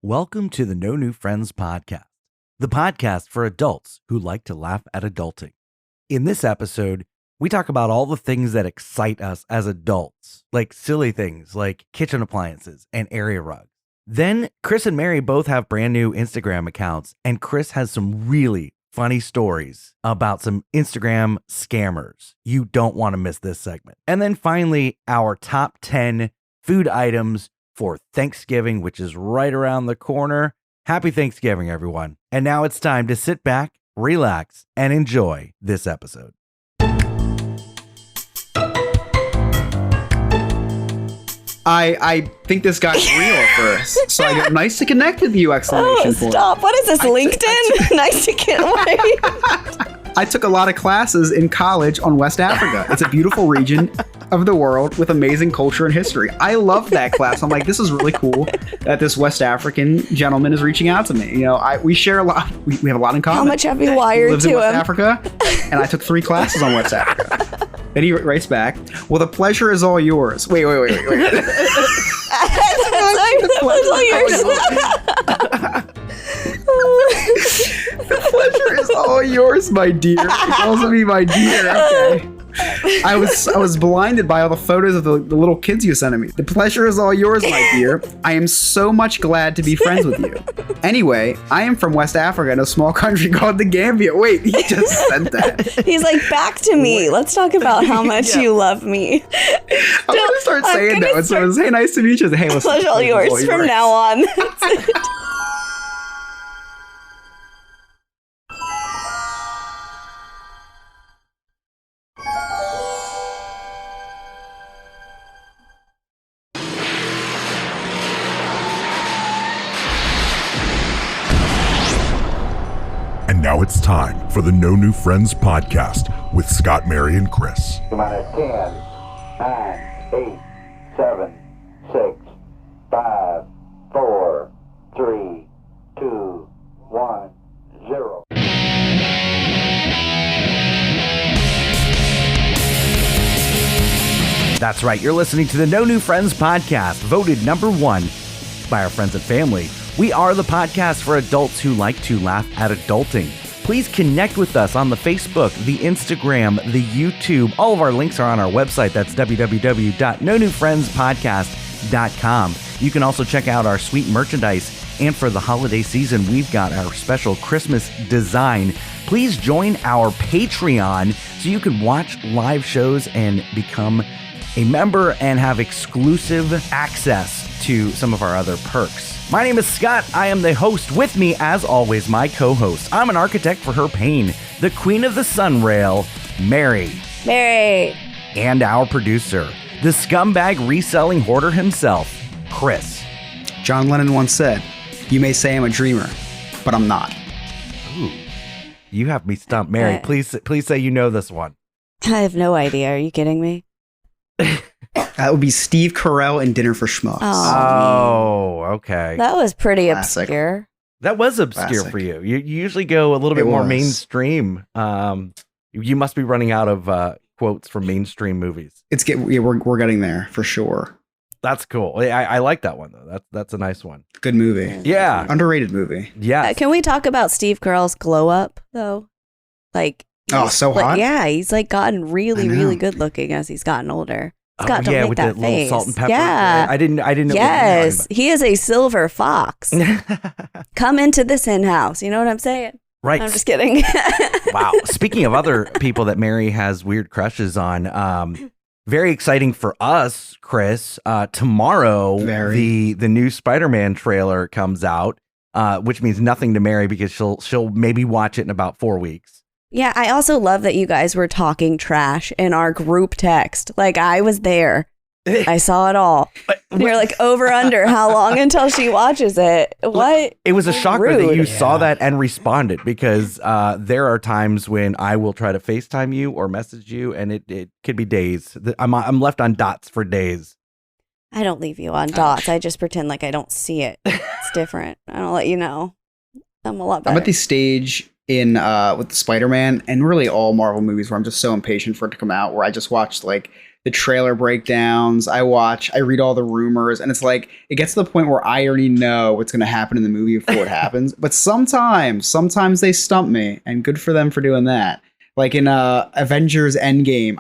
Welcome to the No New Friends podcast, the podcast for adults who like to laugh at adulting. In this episode, we talk about all the things that excite us as adults, like silly things like kitchen appliances and area rugs. Then Chris and Mary both have brand new Instagram accounts, and Chris has some really funny stories about some Instagram scammers. You don't want to miss this segment. And then finally, our top 10 food items for Thanksgiving, which is right around the corner. Happy Thanksgiving, everyone. And now it's time to sit back, relax, and enjoy this episode. I think this guy's real first. So I go, nice to connect with you, exclamation point. Stop. What is this, LinkedIn? Nice to get away. I took a lot of classes in college on West Africa. It's a beautiful region of the world with amazing culture and history. I love that class. I'm like, this is really cool that this West African gentleman is reaching out to me. You know, we share a lot. We have a lot in common. How much have you He wired lives to in West him? Africa, and I took 3 classes on West Africa. Then he writes back, well, the pleasure is all yours. Wait. The pleasure is all yours, my dear. He calls me my dear. Okay. I was blinded by all the photos of the little kids you sent me. The pleasure is all yours, my dear. I am so much glad to be friends with you. Anyway, I am from West Africa in a small country called the Gambia. Wait, he just sent that. He's like, back to me. Let's talk about how much you love me. I'm going to start saying that. When someone says, hey, nice to meet you. Hey, listen. Pleasure all yours from now on. That's it. And now it's time for the No New Friends podcast with Scott, Mary, and Chris. 10, 9, 8, 7, 6, 5, 4, 3, 2, 1, 0. That's right. You're listening to the No New Friends podcast, voted number 1 by our friends and family. We are the podcast for adults who like to laugh at adulting. Please connect with us on the Facebook, the Instagram, the YouTube. All of our links are on our website. That's www.nonewfriendspodcast.com. You can also check out our sweet merchandise. And for the holiday season, we've got our special Christmas design. Please join our Patreon so you can watch live shows and become a member and have exclusive access to some of our other perks. My name is Scott. I am the host. With me, as always, my co-host. I'm an architect for her pain, the queen of the sunrail, Mary. And our producer, the scumbag reselling hoarder himself, Chris. John Lennon once said, you may say I'm a dreamer, but I'm not. Ooh, you have me stumped, Mary. Please say you know this one. I have no idea. Are you kidding me? That would be Steve Carell in Dinner for Schmucks. Oh, okay. That was pretty Classic. obscure. That was obscure Classic. for you. You usually go a little bit more was. mainstream. You must be running out of quotes from mainstream movies. We're getting there for sure. That's cool. I like that one though. That's a nice one. Good movie. Yeah. Underrated movie. Yeah. Can we talk about Steve Carell's glow up, though? Like, Oh, so like, hot. yeah, he's like gotten really, I know. really good looking as he's gotten older. Scott, don't yeah, make with that the face. little salt and pepper. Yeah. I didn't know what you were Yes, talking he is a silver fox. about. Come into this in-house. You know what I'm saying? Right. I'm just kidding. Wow. Speaking of other people that Mary has weird crushes on, very exciting for us, Chris. Tomorrow, the new Spider-Man trailer comes out, which means nothing to Mary because she'll maybe watch it in about 4 weeks. Yeah, I also love that you guys were talking trash in our group text. Like, I was there. I saw it all. And you're like, over under, how long until she watches it? What? It was a shocker that Rude. you saw that and responded because there are times when I will try to FaceTime you or message you and it could be days. I'm left on dots for days. I don't leave you on dots. I just pretend like I don't see it. It's different. I don't let you know. I'm a lot better. I'm at the stage in with the Spider-Man and really all Marvel movies where I'm just so impatient for it to come out, where I just watched like the trailer breakdowns. I read all the rumors, and it's like it gets to the point where I already know what's going to happen in the movie before it happens. But sometimes they stump me, and good for them for doing that. Like in Avengers Endgame,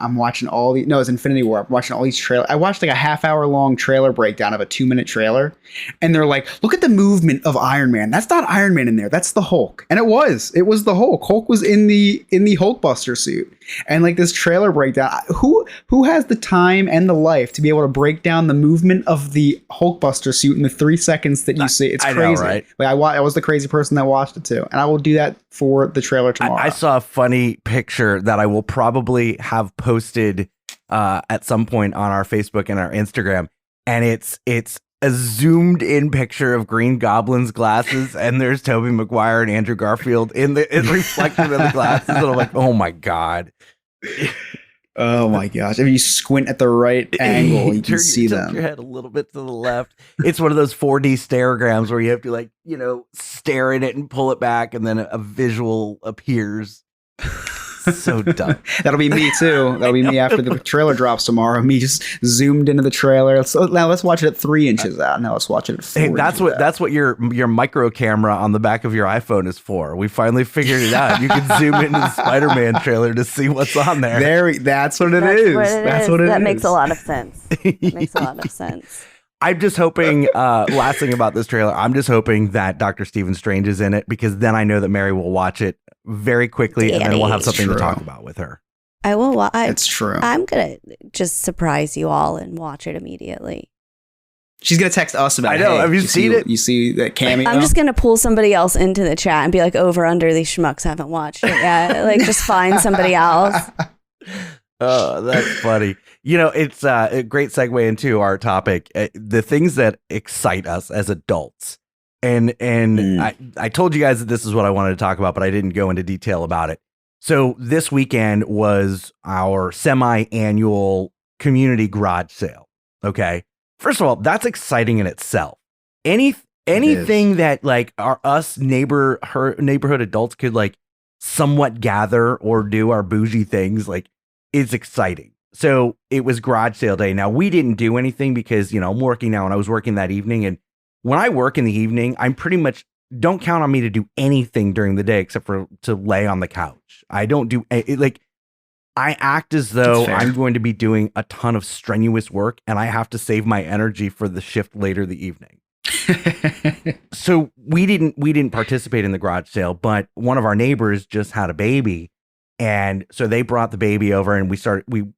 it's Infinity War. I'm watching all these trailers. I watched like a half-hour long trailer breakdown of a 2-minute trailer, and they're like, "Look at the movement of Iron Man. That's not Iron Man in there. That's the Hulk." And it was the Hulk. Hulk was in the Hulkbuster suit. And like this trailer breakdown, who has the time and the life to be able to break down the movement of the Hulkbuster suit in the 3 seconds that you see? It's crazy. I know, right? Like I was the crazy person that watched it too, and I will do that for the trailer tomorrow. I saw a funny picture that I will probably have posted at some point on our Facebook and our Instagram, and it's a zoomed in picture of Green Goblin's glasses, and there's Tobey Maguire and Andrew Garfield it's reflective in the glasses, and I'm like, oh my god. Oh my gosh. If you squint at the right angle, you can see them. Your head a little bit to the left. It's one of those 4D stereograms where you have to stare at it and pull it back, and then a visual appears. So dumb. That'll be me too. That'll be me after the trailer drops tomorrow. Me just zoomed into the trailer. Now let's watch it at 3 inches out. Now let's watch it at 4 inches out. That's what your micro camera on the back of your iPhone is for. We finally figured it out. You can zoom into the Spider-Man trailer to see what's on there. That's what it is. That makes a lot of sense. Makes a lot of sense. I'm just hoping, last thing about this trailer, I'm just hoping that Dr. Stephen Strange is in it, because then I know that Mary will watch it very quickly, and then we'll have something to talk about with her. I will. It's true. I'm going to just surprise you all and watch it immediately. She's going to text us about it. I know. Have you seen it? You see that cameo? I'm just going to pull somebody else into the chat and be like, over under, these schmucks haven't watched it yet. Like, just find somebody else. Oh, that's funny. It's a great segue into our topic, the things that excite us as adults. And I told you guys that this is what I wanted to talk about, but I didn't go into detail about it. So this weekend was our semi-annual community garage sale. Okay. First of all, that's exciting in itself. Anything that like neighborhood adults could like somewhat gather or do our bougie things, like, is exciting. So it was garage sale day. Now, we didn't do anything because, I'm working now, and I was working that evening. And when I work in the evening, I'm pretty much, don't count on me to do anything during the day except for to lay on the couch. I don't do I act as though I'm going to be doing a ton of strenuous work, and I have to save my energy for the shift later the evening. So we didn't participate in the garage sale, but one of our neighbors just had a baby. And so they brought the baby over, and we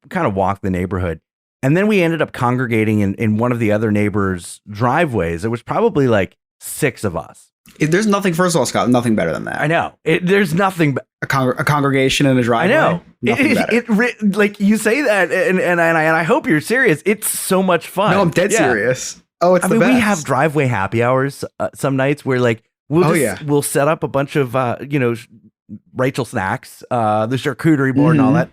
kind of walked the neighborhood. And then we ended up congregating in one of the other neighbors' driveways. It was probably like 6 of us. There's nothing, first of all, Scott, nothing better than that. I know. There's nothing. A congregation in a driveway. I know. Nothing better. Like you say that, and I hope you're serious. It's so much fun. No, I'm dead serious. Oh, it's the best. We have driveway happy hours some nights where like we'll set up a bunch of Rachel snacks, the charcuterie board and all that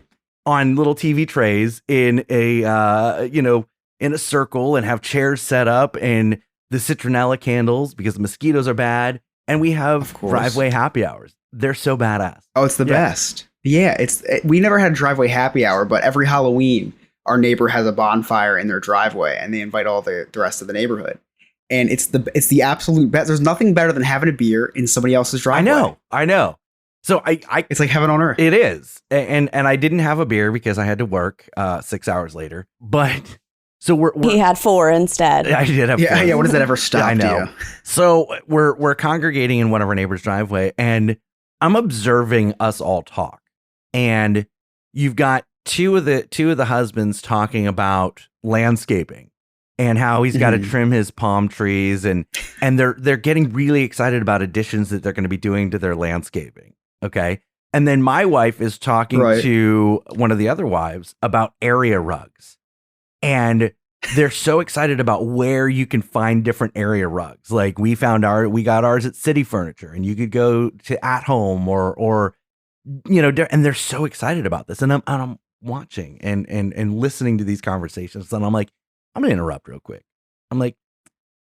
on little TV trays in a circle, and have chairs set up and the citronella candles because the mosquitoes are bad. And we have driveway happy hours. They're so badass. Oh, it's the best. Yeah, we never had a driveway happy hour, but every Halloween, our neighbor has a bonfire in their driveway, and they invite all the rest of the neighborhood. And it's the absolute best. There's nothing better than having a beer in somebody else's driveway. I know. So it's like heaven on earth. It is. And I didn't have a beer because I had to work 6 hours later. But so he had 4 instead. I did have 4. Yeah. What does that ever stop? I know. You? So we're congregating in one of our neighbor's driveway, and I'm observing us all talk. And you've got two of the husbands talking about landscaping and how he's got to trim his palm trees, and they're getting really excited about additions that they're going to be doing to their landscaping. Okay. And then my wife is talking to one of the other wives about area rugs. And they're so excited about where you can find different area rugs. Like we got ours at City Furniture, and you could go to At Home or and they're so excited about this. And I'm watching and listening to these conversations, and I'm like, I'm going to interrupt real quick. I'm like,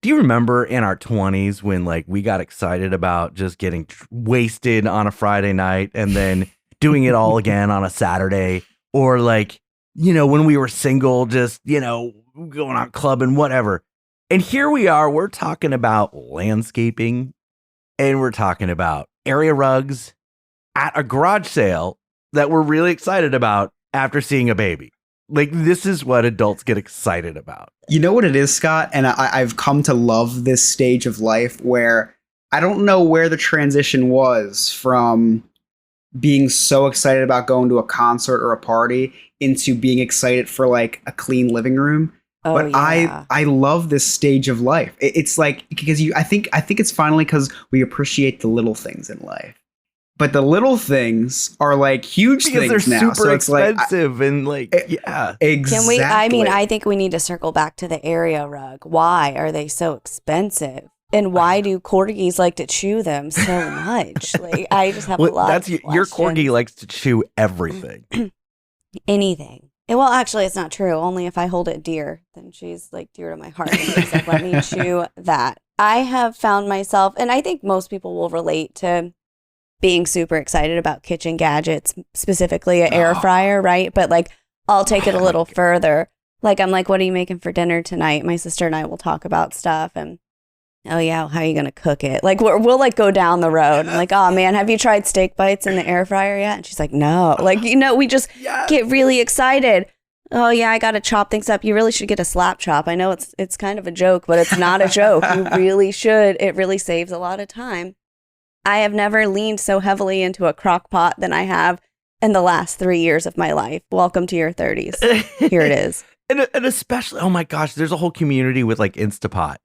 do you remember in our 20s when like we got excited about just getting wasted on a Friday night and then doing it all again on a Saturday, or like when we were single, just, going out clubbing, whatever. And here we are, we're talking about landscaping and we're talking about area rugs at a garage sale that we're really excited about after seeing a baby. Like, this is what adults get excited about. You know what it is, Scott? And I've come to love this stage of life where I don't know where the transition was from being so excited about going to a concert or a party into being excited for like a clean living room. Oh, But yeah. I love this stage of life. It's like, because I think it's finally because we appreciate the little things in life. But the little things are like huge Because things they're now. super So it's like, expensive and like, yeah. exactly. Can we? I think we need to circle back to the area rug. Why are they so expensive? And why do corgis like to chew them so much? Like, I just have a lot That's of your corgi questions. likes to chew everything. Anything. Well, actually, it's not true. Only if I hold it dear, then she's like dear to my heart. And she's like, let me chew that. I have found myself, and I think most people will relate to being super excited about kitchen gadgets, specifically an air fryer, right? But like, I'll take it a little further. Like, I'm like, what are you making for dinner tonight? My sister and I will talk about stuff, and oh yeah, how are you gonna cook it? Like, we'll like go down the road. I'm like, oh man, have you tried steak bites in the air fryer yet? And she's like, no. Like, we just get really excited. Oh yeah, I gotta chop things up. You really should get a slap chop. I know it's kind of a joke, but it's not a joke. You really should. It really saves a lot of time. I have never leaned so heavily into a crock pot than I have in the last 3 years of my life. Welcome to your 30s. Here it is. And especially, oh my gosh, there's a whole community with like Instapot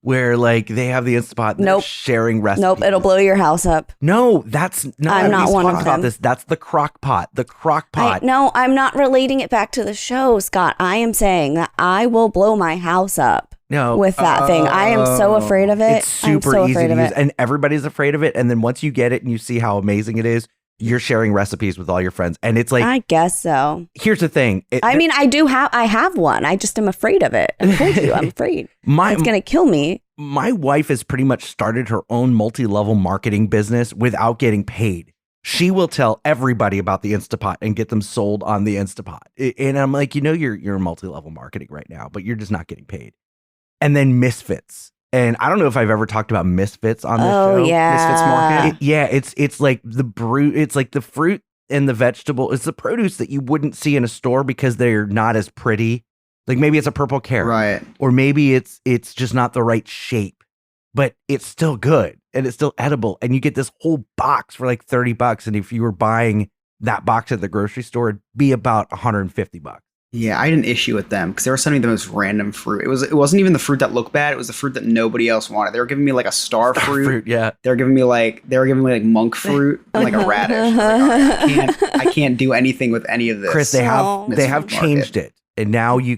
where like they have the Instapot and they're Nope. sharing recipes. Nope, it'll blow your house up. No, that's not. I'm not one of talked about them. this. That's the crock pot. The crock pot. No, I'm not relating it back to the show, Scott. I am saying that I will blow my house up No, with that thing. I am so afraid of it. it's super I'm so easy afraid to of use, it. and everybody's afraid of it. And then once you get it and you see how amazing it is, you're sharing recipes with all your friends. And it's like, I guess so. here's the thing. I have one. I just am afraid of it. I told you, I'm afraid. It's going to kill me. My wife has pretty much started her own multi-level marketing business without getting paid. She will tell everybody about the Instapot and get them sold on the Instapot. And I'm like, you're multi-level marketing right now, but you're just not getting paid. And then Misfits. And I don't know if I've ever talked about Misfits on this show. Oh, yeah. Misfits Market. It's like it's like the fruit and the vegetable. It's the produce that you wouldn't see in a store because they're not as pretty. Like maybe it's a purple carrot. Right. Or maybe it's just not the right shape, but it's still good and it's still edible. And you get this whole box for like $30. And if you were buying that box at the grocery store, it'd be about $150. Yeah, I had an issue with them because they were sending me the most random fruit. It wasn't even the fruit that looked bad. It was the fruit that nobody else wanted. They were giving me like a star fruit. Yeah. They were giving me like monk fruit and like a radish. I'm like, I can't do anything with any of this. Chris, they have Misfits changed it. And now you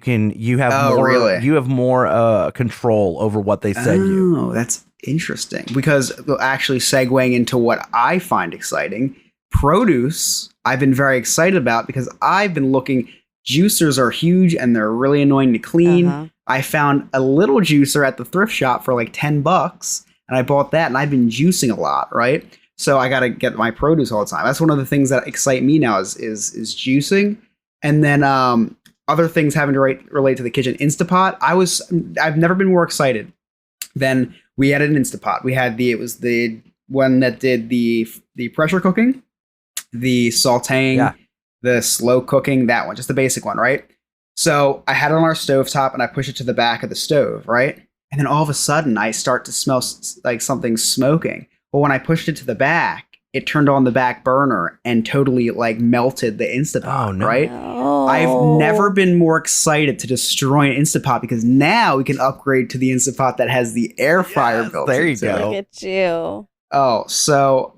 have Oh, more really? you have more control over what they send you. Oh, that's interesting. Because actually segueing into what I find exciting, produce, I've been very excited about because I've been looking. Juicers are huge and they're really annoying to clean. Uh-huh. I found a little juicer at the thrift shop for like $10 and I bought that and I've been juicing a lot, right? So I got to get my produce all the time. That's one of the things that excite me now is juicing. And then other things having to relate to the kitchen. Instapot. I've never been more excited than we had an Instapot. We had it was the one that did the pressure cooking, the sauteing, Yeah. the slow cooking, that one, just the basic one, right? So I had it on our stovetop and I push it to the back of the stove, right? And then all of a sudden I start to smell like something smoking. Well, when I pushed it to the back, it turned on the back burner and totally like melted the Instapot, Oh, no. right? Oh. I've never been more excited to destroy an Instapot because now we can upgrade to the Instapot that has the air fryer Yes, built there you into go. it. Look at you. Oh, so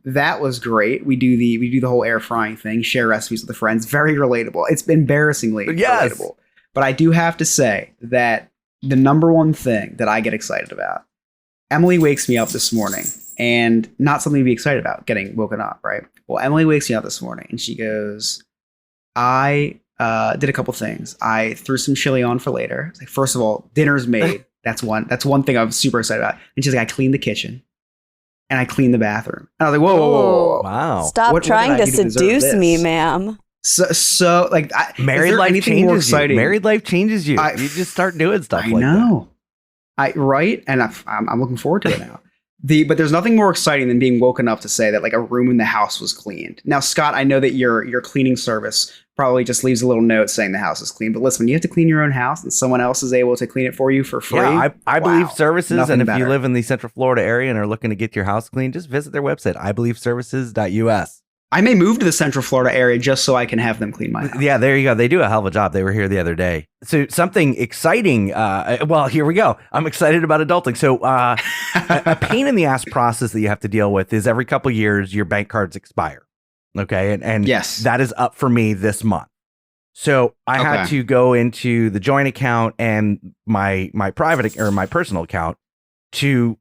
that was great. We do the whole air frying thing, share recipes with the friends. Very relatable. It's embarrassingly Yes. relatable. But I do have to say that the number one thing that I get excited about, Emily wakes me up this morning, and not something to be excited about, getting woken up, right? Well, Emily wakes me up this morning and she goes, I did a couple things. I threw some chili on for later. It's like, first of all, dinner's made. That's one thing I'm super excited about. And she's like, I cleaned the kitchen. And I cleaned the bathroom. And I was like, whoa. Wow. Stop What did trying I to do to deserve seduce me, this? ma'am. So like, is Married there life anything more changes you. exciting? Married life changes you. I- You just start doing stuff I like that. know. Right, and I'm looking forward to it now. But there's nothing more exciting than being woken up to say that like a room in the house was cleaned. Now, Scott, I know that your cleaning service probably just leaves a little note saying the house is clean. But listen, when you have to clean your own house and someone else is able to clean it for you for free. Yeah, I wow, believe services. nothing And if better. you live in the Central Florida area and are looking to get your house clean, just visit their website, ibelieveservices.us. I may move to the Central Florida area just so I can have them clean my house. Yeah, there you go. They do a hell of a job. They were here the other day. So something exciting. Well, here we go. I'm excited about adulting. So a pain in the ass process that you have to deal with is every couple years your bank cards expire. Okay, and Yes. that is up for me this month. So I had Okay. to go into the joint account and my private or my personal account to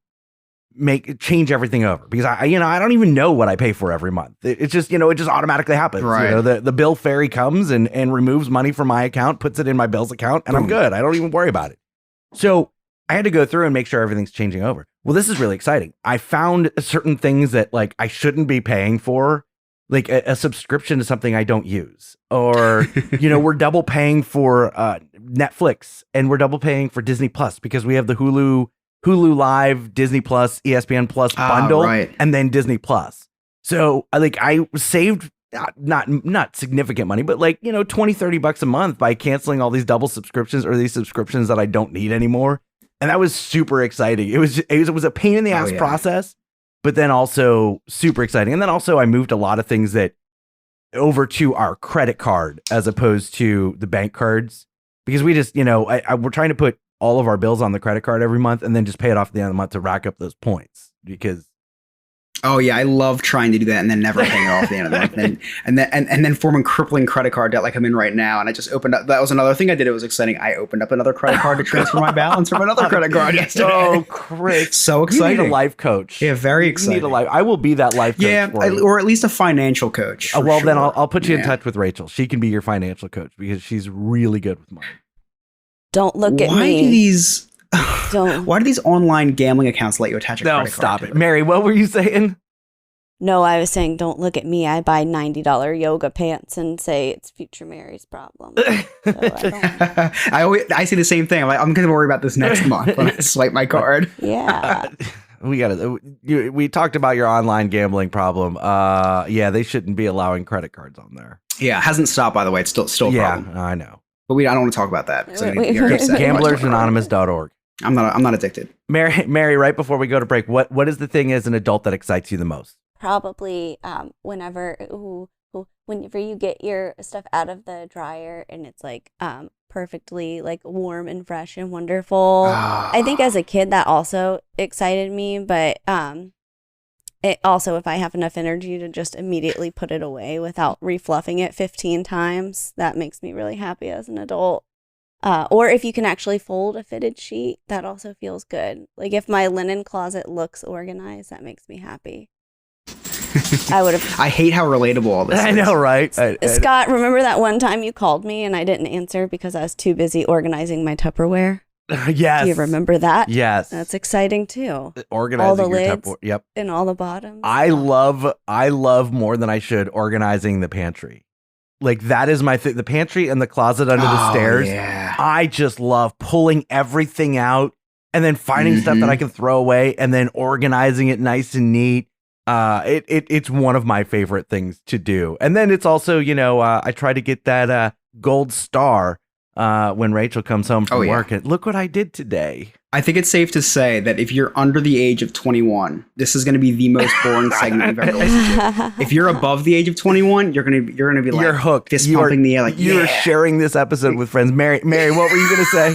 change everything over because I don't even know what I pay for every month. It's just, it just automatically happens. Right. The bill fairy comes and removes money from my account, puts it in my bills account, and I'm Boom. good. I don't even worry about it. So I had to go through and make sure everything's changing over. Well, this is really exciting. I found certain things that like I shouldn't be paying for, like a subscription to something I don't use, or we're double paying for Netflix and we're double paying for Disney Plus because we have the Hulu Live, Disney Plus, ESPN Plus bundle, right. and then Disney Plus. So I saved not significant money, but like, $20-$30 a month by canceling all these double subscriptions or these subscriptions that I don't need anymore. And that was super exciting. It was a pain in the ass process, but then also super exciting. And then also I moved a lot of things that over to our credit card as opposed to the bank cards because we just, we're trying to put all of our bills on the credit card every month and then just pay it off at the end of the month to rack up those points because. Oh yeah, I love trying to do that and then never paying it off at the end of the month, and then forming crippling credit card debt like I'm in right now. And I just opened up. That was another thing I did. It was exciting. I opened up another credit card to transfer my balance from another credit card yesterday. Oh, Chris! So You exciting. need a life coach. Yeah, very You exciting. need a life. I will be that life coach. Yeah, for you. or at least a financial coach. for Well, then sure. I'll put you in Yeah. touch with Rachel. She can be your financial coach because she's really good with money. Don't look at Why me. do these? Don't. Why do these online gambling accounts let you attach a No, credit card? stop it, Mary. What were you saying? No, I was saying, don't look at me. I buy $90 yoga pants and say it's future Mary's problem. So I don't- I say the same thing. I'm like, I'm going to worry about this next month when I swipe my card. yeah. We talked about your online gambling problem. Yeah, they shouldn't be allowing credit cards on there. Yeah, it hasn't stopped, by the way. It's still a Yeah, problem. I know. But I don't want to talk about that. So Wait, you're wait, upset. Gamblersanonymous.org. I'm not addicted. Mary, right before we go to break, what is the thing as an adult that excites you the most? Probably whenever you get your stuff out of the dryer and it's like perfectly like warm and fresh and wonderful. I think as a kid that also excited me, but it also, if I have enough energy to just immediately put it away without refluffing it 15 times, that makes me really happy as an adult. Or if you can actually fold a fitted sheet, that also feels good. Like if my linen closet looks organized, that makes me happy. I would have. I hate how relatable all this is. I know, right? Scott, remember that one time you called me and I didn't answer because I was too busy organizing my Tupperware? Yes. Do you remember that? Yes. That's exciting too. Organizing all the your lids. Yep. And all the bottoms. I love more than I should organizing the pantry. Like that is my thing. The pantry and the closet under the stairs. Yeah. I just love pulling everything out and then finding stuff that I can throw away and then organizing it nice and neat. It's one of my favorite things to do. And then it's also, I try to get that gold star when Rachel comes home from work. And look what I did today. I think it's safe to say that if you're under the age of 21, this is going to be the most boring segment you've ever listened to. If you're above the age of 21, you're going to be like, You're hooked. fist pumping the air, like you're sharing this episode with friends. Mary, what were you going to say?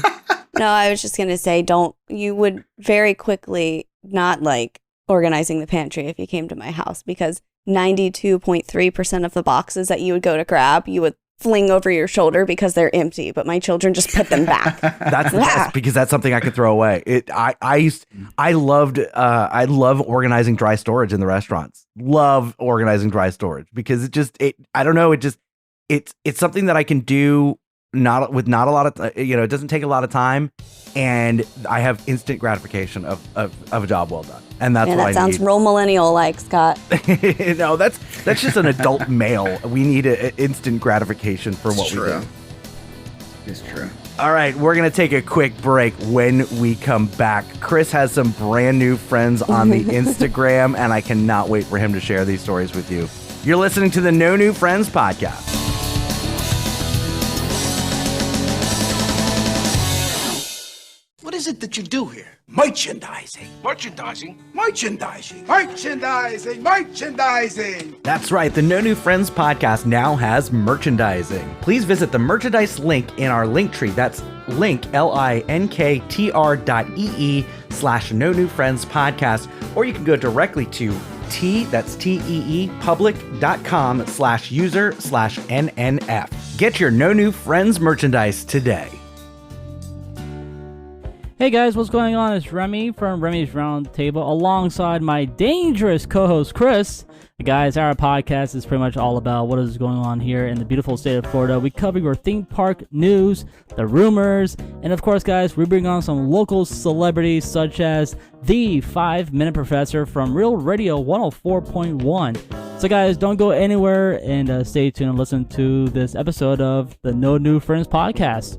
No, I was just going to say, you would very quickly not like organizing the pantry if you came to my house because 92.3% of the boxes that you would go to grab, you would fling over your shoulder because they're empty, but my children just put them back. That's the best because that's something I could throw away. I love organizing dry storage in the restaurants. Love organizing dry storage because it's something that I can do not a lot of it doesn't take a lot of time, and I have instant gratification of a job well done, and that's what that I sounds need. real millennial like, Scott. No, that's just an adult male. We need an instant gratification for what we do. It's true. All right, we're going to take a quick break. When we come back, Chris has some brand new friends on the Instagram, and I cannot wait for him to share these stories with you. You're listening to the No New Friends podcast. What is it that you do here? Merchandising. Merchandising? Merchandising. Merchandising. Merchandising. That's right. The No New Friends podcast now has merchandising. Please visit the merchandise link in our link tree. That's link, linktr.ee/No New Friends podcast. Or you can go directly to public.com/user/NNF. Get your No New Friends merchandise today. Hey guys, what's going on? It's Remy from Remy's Roundtable alongside my dangerous co-host Chris. Guys, our podcast is pretty much all about what is going on here in the beautiful state of Florida. We cover your theme park news, the rumors, and of course, guys, we bring on some local celebrities such as the 5-Minute Professor from Real Radio 104.1. So guys, don't go anywhere and stay tuned and listen to this episode of the No New Friends podcast.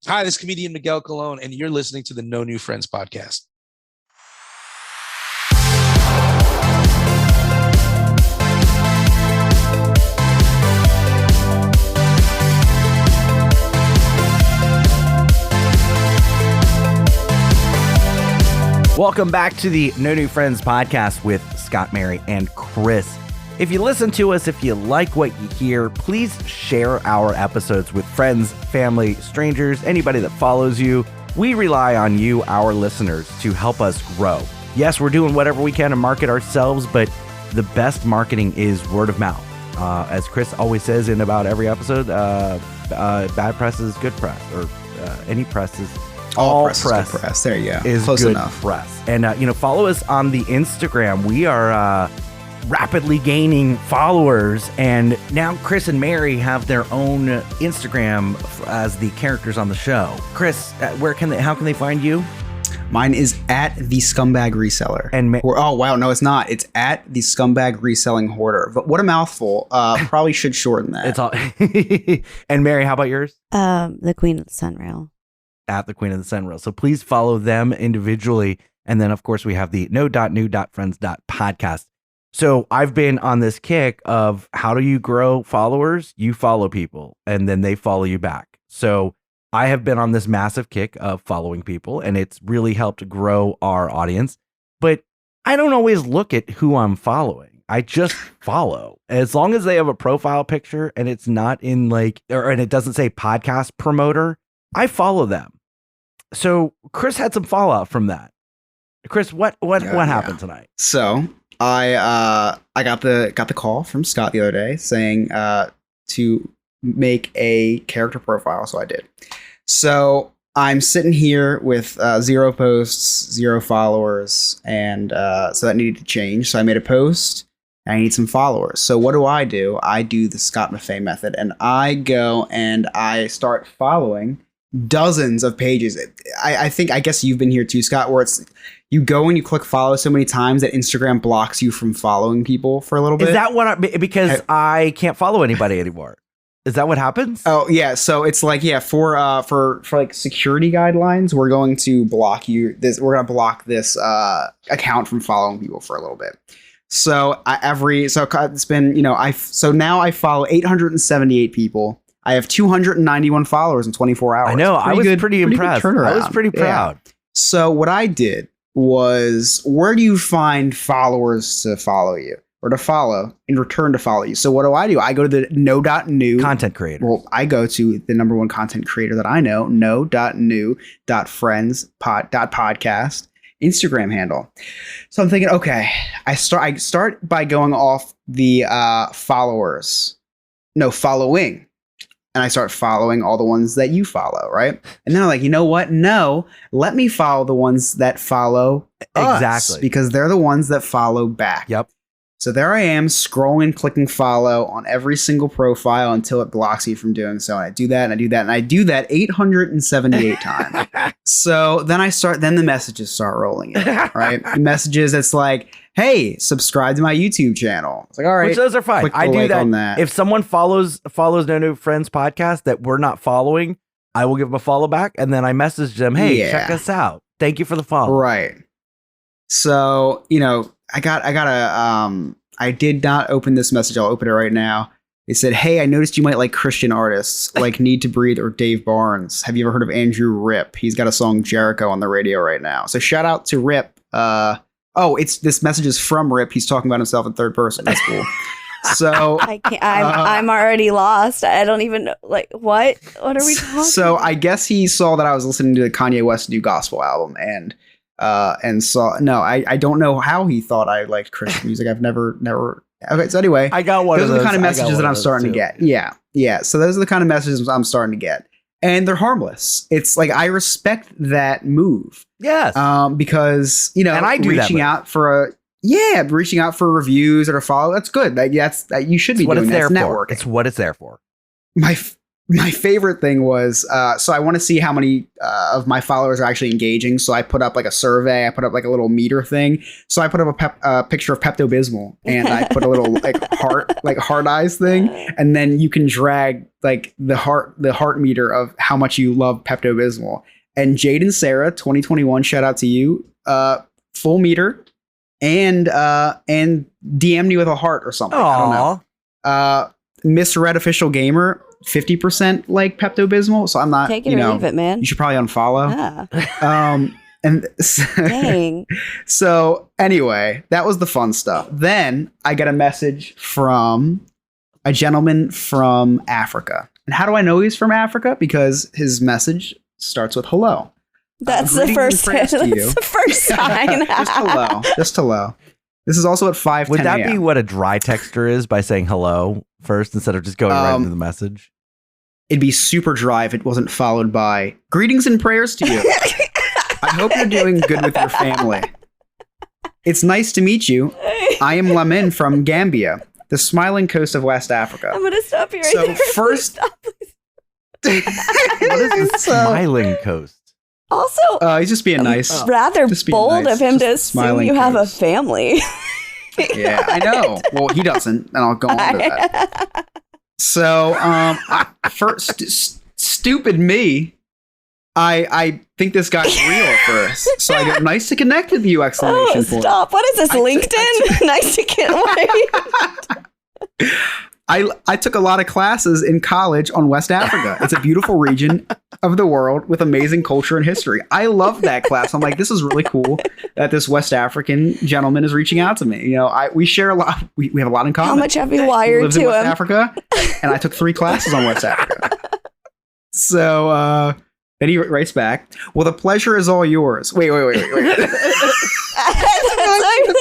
Hi, this is comedian Miguel Colon, and you're listening to the No New Friends podcast. Welcome back to the No New Friends podcast with Scott, Mary, and Chris. If you listen to us, if you like what you hear, please share our episodes with friends, family, strangers, anybody that follows you. We rely on you, our listeners, to help us grow. Yes, we're doing whatever we can to market ourselves, but the best marketing is word of mouth. As Chris always says in about every episode, bad press is good press, or any press is all press. Good press. There you go. Is close good enough. Press. And follow us on the Instagram. We are rapidly gaining followers, and now Chris and Mary have their own Instagram as the characters on the show. Chris, how can they find you? Mine is at the Scumbag Reseller. And oh wow, no, it's not. It's at the Scumbag Reselling Hoarder. But what a mouthful. Probably should shorten that. It's all. And Mary, how about yours? The Queen of the Sunrail. At the Queen of the Sunrail. So please follow them individually, and then of course we have the no.new.friends.podcast. So I've been on this kick of how do you grow followers? You follow people, and then they follow you back. So I have been on this massive kick of following people, and it's really helped grow our audience. But I don't always look at who I'm following. I just follow. As long as they have a profile picture and it's not in and it doesn't say podcast promoter, I follow them. So Chris had some fallout from that. Chris, what happened tonight? So I got the call from Scott the other day saying to make a character profile, so I did. So I'm sitting here with 0 posts, 0 followers, and so that needed to change. So I made a post, and I need some followers. So what do? I do the Scott Maffei method, and I go and I start following dozens of pages. I guess you've been here too, Scott, where it's you go and you click follow so many times that Instagram blocks you from following people for a little bit. Is that what because I can't follow anybody anymore? Is that what happens? Oh yeah, so it's like for like security guidelines, we're going to block you. We're gonna block this account from following people for a little bit. So it's been now I follow 878 people. I have 291 followers in 24 hours. I know. I was pretty impressed. I was pretty proud. Yeah. So what I did was, where do you find followers to follow you or to follow in return to follow you? So what do? I go to the no.new content creator. Well, I go to the number one content creator that I know, no.new.friends.podcast Instagram handle. So I'm thinking, okay, I start by going off the following. And I start following all the ones that you follow, right? And then I'm like, you know what? No, let me follow the ones that follow us, exactly, because they're the ones that follow back. Yep. So there I am scrolling, clicking follow on every single profile until it blocks you from doing so. And I do that and I do that and I do that 878 times. So then the messages start rolling in, right? The messages that's like, hey, subscribe to my YouTube channel. It's like, all right. Which those are fine. click the I do like that. on that. If someone follows No New Friends podcast that we're not following, I will give them a follow back. And then I message them, hey, Yeah. check us out. Thank you for the follow. Right. So, I did not open this message. I'll open it right now. It said, hey, I noticed you might like Christian artists like Need to Breathe or Dave Barnes. Have you ever heard of Andrew Rip? He's got a song Jericho on the radio right now. So shout out to Rip. This message is from Rip. He's talking about himself in third person. That's cool. So I can't. I'm already lost. I don't even know. Like, what? What are we talking? So I guess he saw that I was listening to the Kanye West new gospel album and saw. No, I don't know how he thought I liked Christian music. I've never. Okay, so anyway, I got one those of are those. the kind of I got messages one that of I'm those starting too. to get. Yeah. So those are the kind of messages I'm starting to get, and they're harmless. It's like I respect that move. Yes. Because And I do that reaching move. out for reviews or to follow. That's good. That's you should be It's what doing it's that. there It's for. networking. It's what it's there for. My favorite thing was so I want to see how many of my followers are actually engaging. So I put up like a survey. I put up like a little meter thing. So I put up a picture of Pepto Bismol and I put a little like heart eyes thing, and then you can drag like the heart meter of how much you love Pepto Bismol. And Jaden Sarah 2021, shout out to you. Full meter and DM me with a heart or something. I don't know. Miss Red Official Gamer 50% like Pepto Bismol, so I'm not. Take it or leave it, man. You should probably unfollow. Yeah. And Dang. so anyway, that was the fun stuff. Then I got a message from a gentleman from Africa, and how do I know he's from Africa? Because his message starts with hello. That's the Greetings first. and prayers That's to you. the first sign. Just hello. This is also at 5:10 Would that be a.m. what a dry texter is by saying hello first instead of just going right into the message? It'd be super dry if it wasn't followed by greetings and prayers to you. I hope you're doing good with your family. It's nice to meet you. I am Lamin from Gambia, the smiling coast of West Africa. I'm gonna stop you right So there. first- Stop. What is the smiling coast? Also, He's just being nice. rather Just being bold nice. of him to Just assume smiling you have a coast. family. Yeah, I know. Well, he doesn't, and I'll go on to that. So, stupid me. I think this guy's real at first. So I go, nice to connect with you! Exclamation point. Stop! What is this? LinkedIn? Nice to get away. I took a lot of classes in college on West Africa. It's a beautiful region of the world with amazing culture and history. I love that class. I'm like, this is really cool that this West African gentleman is reaching out to me. We share a lot. We have a lot in common. How much have you He wired lives in to West him? Africa, and I took 3 classes on West Africa. So then he writes back, well, the pleasure is all yours. Wait. That's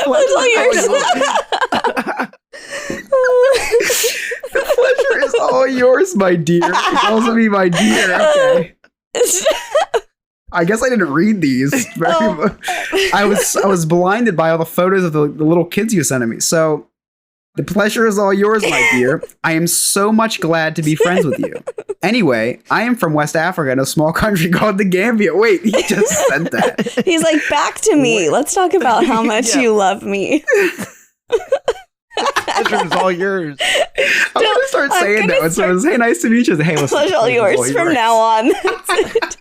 all yours. The pleasure is all yours, my dear. He calls me my dear. Okay. I guess I didn't read these. I was blinded by all the photos of the little kids you sent me. So the pleasure is all yours, my dear. I am so much glad to be friends with you. Anyway, I am from West Africa in a small country called the Gambia. Wait, he just sent that. He's like, back to me. Let's talk about how much you love me. Pleasure is all yours. I'm going to start saying that. So it's, hey, nice to meet you. Hey, listen. Pleasure all yours from now on. That's it.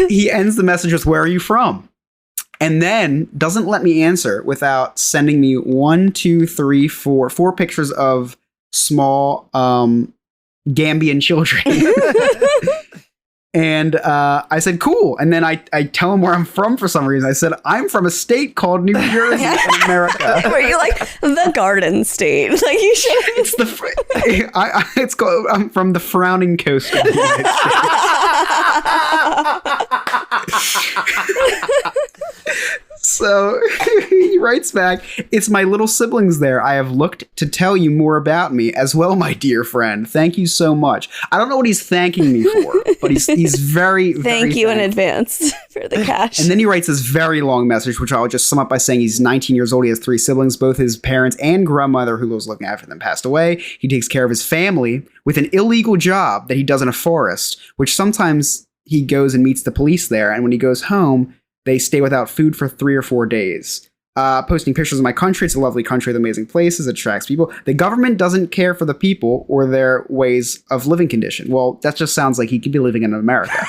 He ends the message with, where are you from? And then doesn't let me answer without sending me 4 pictures of small Gambian children. And I said, cool. And then I tell him where I'm from for some reason. I said, I'm from a state called New Jersey in America. Were you like the Garden State? Like you should. It's it's called. I'm from the frowning coast of the United States. So he writes back, "It's my little siblings there. I have looked to tell you more about me as well, my dear friend. Thank you so much." I don't know what he's thanking me for, but he's very, Thank you in advance for the cash. And then he writes this very long message, which I'll just sum up by saying he's 19 years old. He has 3 siblings. Both his parents and grandmother, who was looking after them, passed away. He takes care of his family with an illegal job that he does in a forest, which sometimes he goes and meets the police there. And when he goes home, they stay without food for 3 or 4 days. Posting pictures of my country. It's a lovely country with amazing places. It attracts people. The government doesn't care for the people or their ways of living condition. Well, that just sounds like he could be living in America.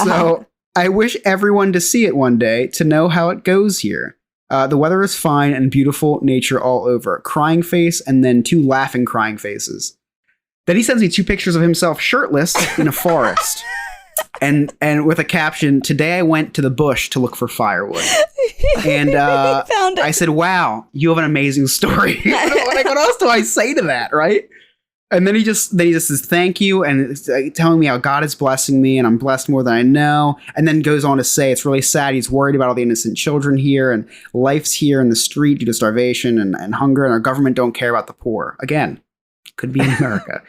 So I wish everyone to see it one day to know how it goes here. The weather is fine and beautiful nature all over. Crying face and then 2 laughing crying faces. Then he sends me 2 pictures of himself shirtless in a forest. And with a caption, "Today I went to the bush to look for firewood." And found it. I said, "Wow, you have an amazing story." What else do I say to that, right? And then he just says thank you and telling me how God is blessing me and I'm blessed more than I know. And then goes on to say it's really sad. He's worried about all the innocent children here and life's here in the street due to starvation and hunger, and our government don't care about the poor. Again, could be in America.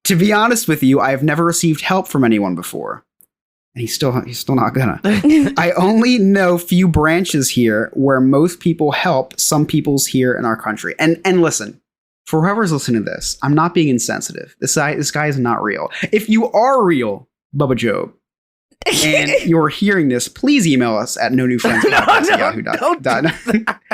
"To be honest with you, I have never received help from anyone before." And he's still not gonna. "I only know few branches here where most people help some peoples here in our country." And listen, for whoever's listening to this, I'm not being insensitive. This guy is not real. If you are real, Bubba Job, and you're hearing this, please email us at nonewfriendspodcast@yahoo.com.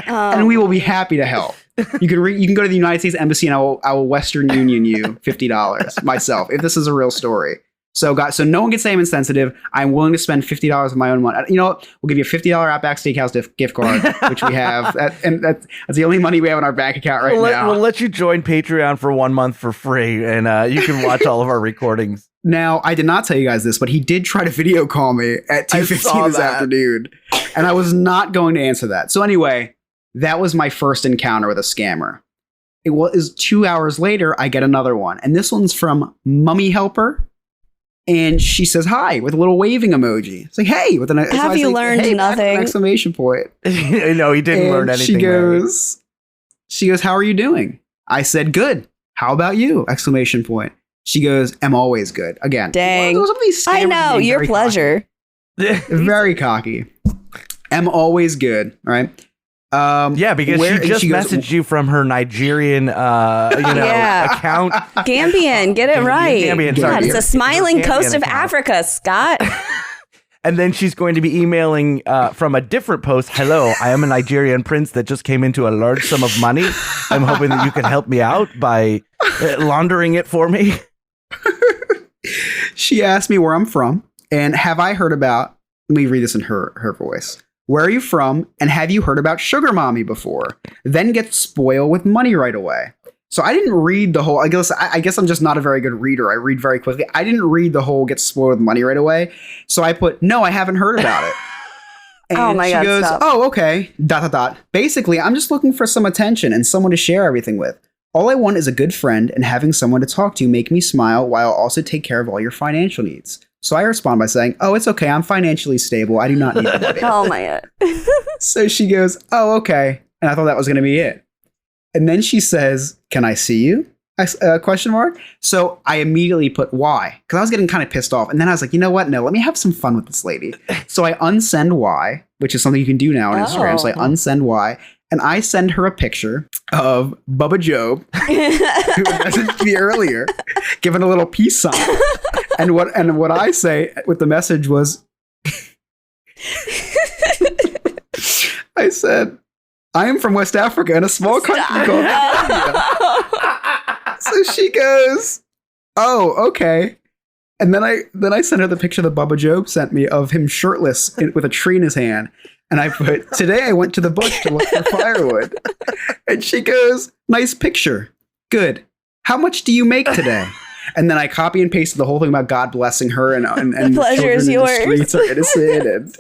And we will be happy to help. You can go to the United States Embassy and I will Western Union you $50 myself if this is a real story. So guys, so no one can say I'm insensitive. I'm willing to spend $50 of my own money. You know what? We'll give you a $50 Outback Steakhouse gift card, which we have. And that's the only money we have in our bank account right now. We'll let you join Patreon for 1 month for free, and you can watch all of our recordings. Now, I did not tell you guys this, but he did try to video call me at 2:15 this afternoon, and I was not going to answer that. So anyway, that was my first encounter with a scammer. It was 2 hours later, I get another one, and this one's from Mummy Helper. And she says hi with a little waving emoji. It's like, hey, with an have you learned nothing? Exclamation point. No, he didn't learn anything. She goes, how are you doing? I said, good. How about you? Exclamation point. She goes, am always good. Again. Dang. I know, your pleasure. Very cocky. Am always good. All right. Yeah, because she just messaged you from her Nigerian, account. Gambian, get it right. Gambian, God, it's a smiling coast of Africa, Scott. And then she's going to be emailing from a different post. Hello, I am a Nigerian prince that just came into a large sum of money. I'm hoping that you can help me out by laundering it for me. She asked me where I'm from and have I heard about, let me read this in her voice. Where are you from? And have you heard about Sugar Mommy before? Then get spoiled with money right away. So I didn't read the whole, I guess I'm just not a very good reader. I read very quickly. I didn't read the whole get spoiled with money right away. So I put, no, I haven't heard about it. And oh my God, she goes, stop. oh, okay, ... Basically, I'm just looking for some attention and someone to share everything with. All I want is a good friend and having someone to talk to make me smile while also take care of all your financial needs. So I respond by saying, oh, it's okay. I'm financially stable. I do not need the money. Oh my God. So she goes, oh, okay. And I thought that was going to be it. And then she says, can I see you? Question mark. So I immediately put why? Because I was getting kind of pissed off. And then I was like, you know what? No, let me have some fun with this lady. So I unsend why, which is something you can do now on Instagram. So I unsend why. And I send her a picture of Bubba Job, who messaged me earlier, giving a little peace sign. And what I say with the message was, I said, I am from West Africa in a small country called Nigeria. So she goes, oh, okay. And then I sent her the picture that Bubba Job sent me of him shirtless with a tree in his hand. And I put, today I went to the bush to look for firewood. And she goes, nice picture. Good. How much do you make today? And then I copy and pasted the whole thing about God blessing her and the pleasure is children yours. in the streets are innocent.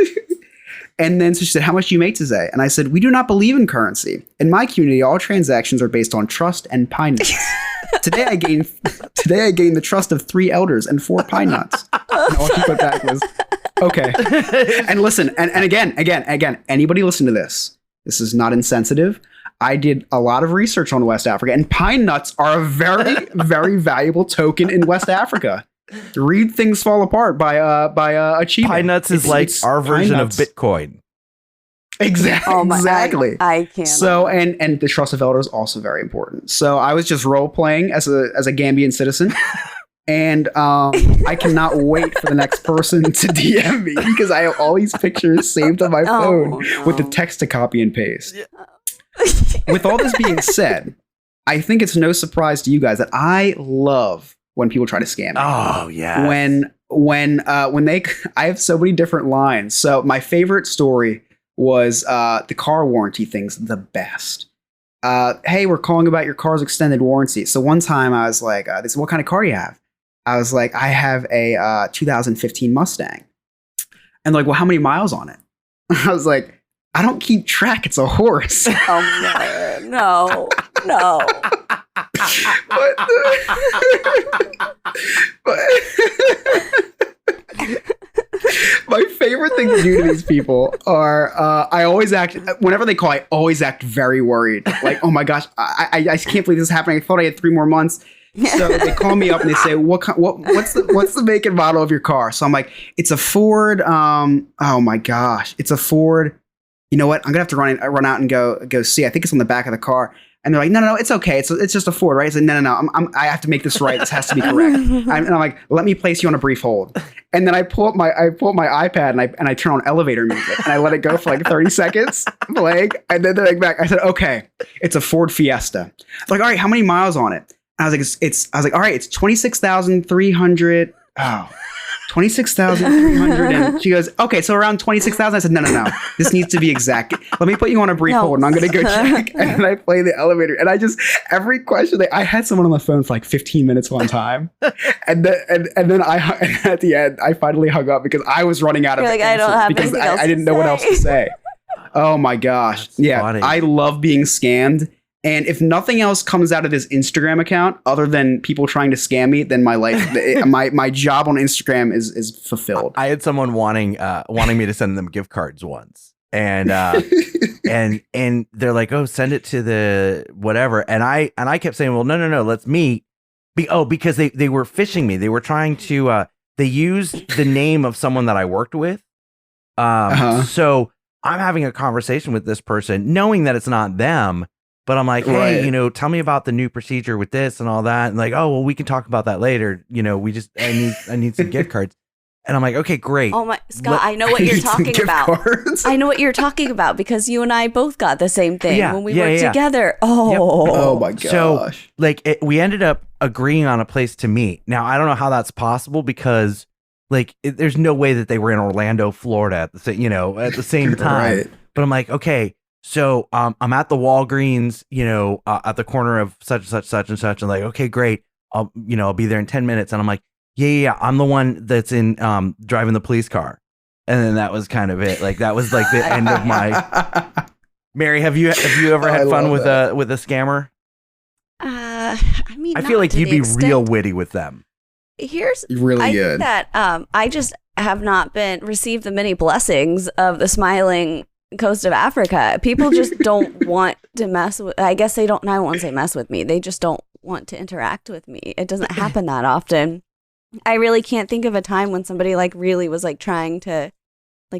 And then so she said, how much do you make today? And I said, we do not believe in currency. In my community, all transactions are based on trust and pine nuts. Today I gained the trust of 3 elders and 4 pine nuts. And all she put back was, Okay. And listen, and again, anybody listen to this. This is not insensitive. I did a lot of research on West Africa, and pine nuts are a very, very valuable token in West Africa. Read Things Fall Apart by Achievement. Pine nuts is like our version of Bitcoin. Exactly. Oh my, exactly. I can't. So, and the Trust of Elder is also very important. So I was just role playing as a Gambian citizen. And I cannot wait for the next person to DM me because I have all these pictures saved on my phone with the text to copy and paste. With all this being said, I think it's no surprise to you guys that I love when people try to scam me. Oh yeah. When they, I have so many different lines. So my favorite story was the car warranty thing's the best. Hey, we're calling about your car's extended warranty. So one time I was like, they said, what kind of car do you have? I was like, I have a 2015 Mustang. And they're like, well, how many miles on it? I was like, I don't keep track. It's a horse. Oh, no. But my favorite thing to do to these people are I always act, whenever they call, I always act very worried. Like, oh my gosh, I can't believe this is happening. I thought I had 3 more months. So they call me up and they say, what's the make and model of your car? So I'm like, it's a Ford. Oh my gosh, it's a Ford. You know what? I'm gonna have to run out and go see. I think it's on the back of the car. And they're like, no, it's okay. It's just a Ford, right? I said, no. I have to make this right. This has to be correct. And I'm like, let me place you on a brief hold. And then I pull up my iPad and I turn on elevator music and I let it go for like 30 seconds, playing. And then they're like back. I said, okay, it's a Ford Fiesta. They're like, all right, how many miles on it? And I was like, all right, it's 26,300. Oh, 26,300. And she goes, okay, so around 26,000. I said, no. This needs to be exact. Let me put you on a brief hold and I'm going to go check. And then I play the elevator. And every question, I had someone on the phone for like 15 minutes one time. And then at the end, I finally hung up because I was running out of like, I don't have because anything else I didn't know what else to say. Oh my gosh. That's yeah. funny. I love being scammed. And if nothing else comes out of this Instagram account other than people trying to scam me, then my life, my job on Instagram is fulfilled. I had someone wanting me to send them gift cards once, and and they're like, oh, send it to the whatever, and I kept saying, well, no, let's meet. Because they were phishing me. They were trying to they used the name of someone that I worked with. So I'm having a conversation with this person, knowing that it's not them. But I'm like, hey, tell me about the new procedure with this and all that. And like, oh, well, we can talk about that later. I need some gift cards. And I'm like, okay, great. Oh my, Scott, I know what you're talking about. I know what you're talking about because you and I both got the same thing when we worked together. Oh, yep. Oh my gosh. So we ended up agreeing on a place to meet. Now, I don't know how that's possible because there's no way that they were in Orlando, Florida at the same time. Right. But I'm like, okay. So I'm at the Walgreens, at the corner of such and such. And like, okay, great. I'll be there in 10 minutes. And I'm like, yeah. I'm the one that's in driving the police car. And then that was kind of it. Like that was like the end of my. Mary, have you ever had fun with a scammer? I feel like you'd be real witty with them. Here's really good. Think that I just have not received the many blessings of the smiling coast of Africa. People just don't want to mess with. I guess they don't. I won't say mess with me. They just don't want to interact with me. It doesn't happen that often. I really can't think of a time when somebody really was trying to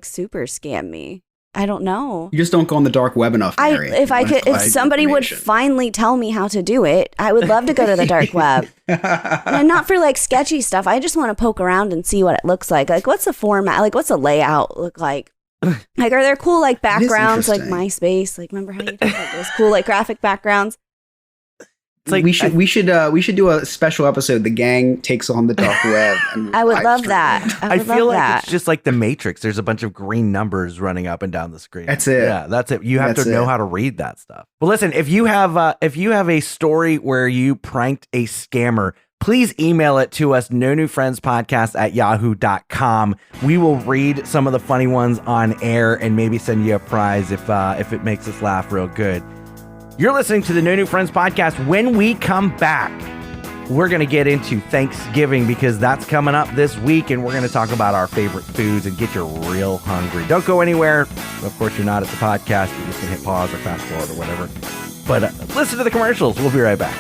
super scam me. I don't know. You just don't go on the dark web enough, Mary. If somebody would finally tell me how to do it, I would love to go to the dark web. And not for sketchy stuff. I just want to poke around and see what it looks like. What's the format? What's the layout look like? Are there cool backgrounds like MySpace? Remember how you did those cool graphic backgrounds? It's we should do a special episode. The gang takes on the dark web. And I would love that. I feel like it's just like the Matrix. There's a bunch of green numbers running up and down the screen. That's it. Yeah, that's it. You have to know how to read that stuff. Well, listen, if you have a story where you pranked a scammer, please email it to us, nonewfriendspodcast@yahoo.com. We will read some of the funny ones on air and maybe send you a prize if it makes us laugh real good. You're listening to the No New Friends podcast. When we come back, we're going to get into Thanksgiving because that's coming up this week, and we're going to talk about our favorite foods and get you real hungry. Don't go anywhere. Of course, you're not at the podcast. You're just going to hit pause or fast forward or whatever. But listen to the commercials. We'll be right back.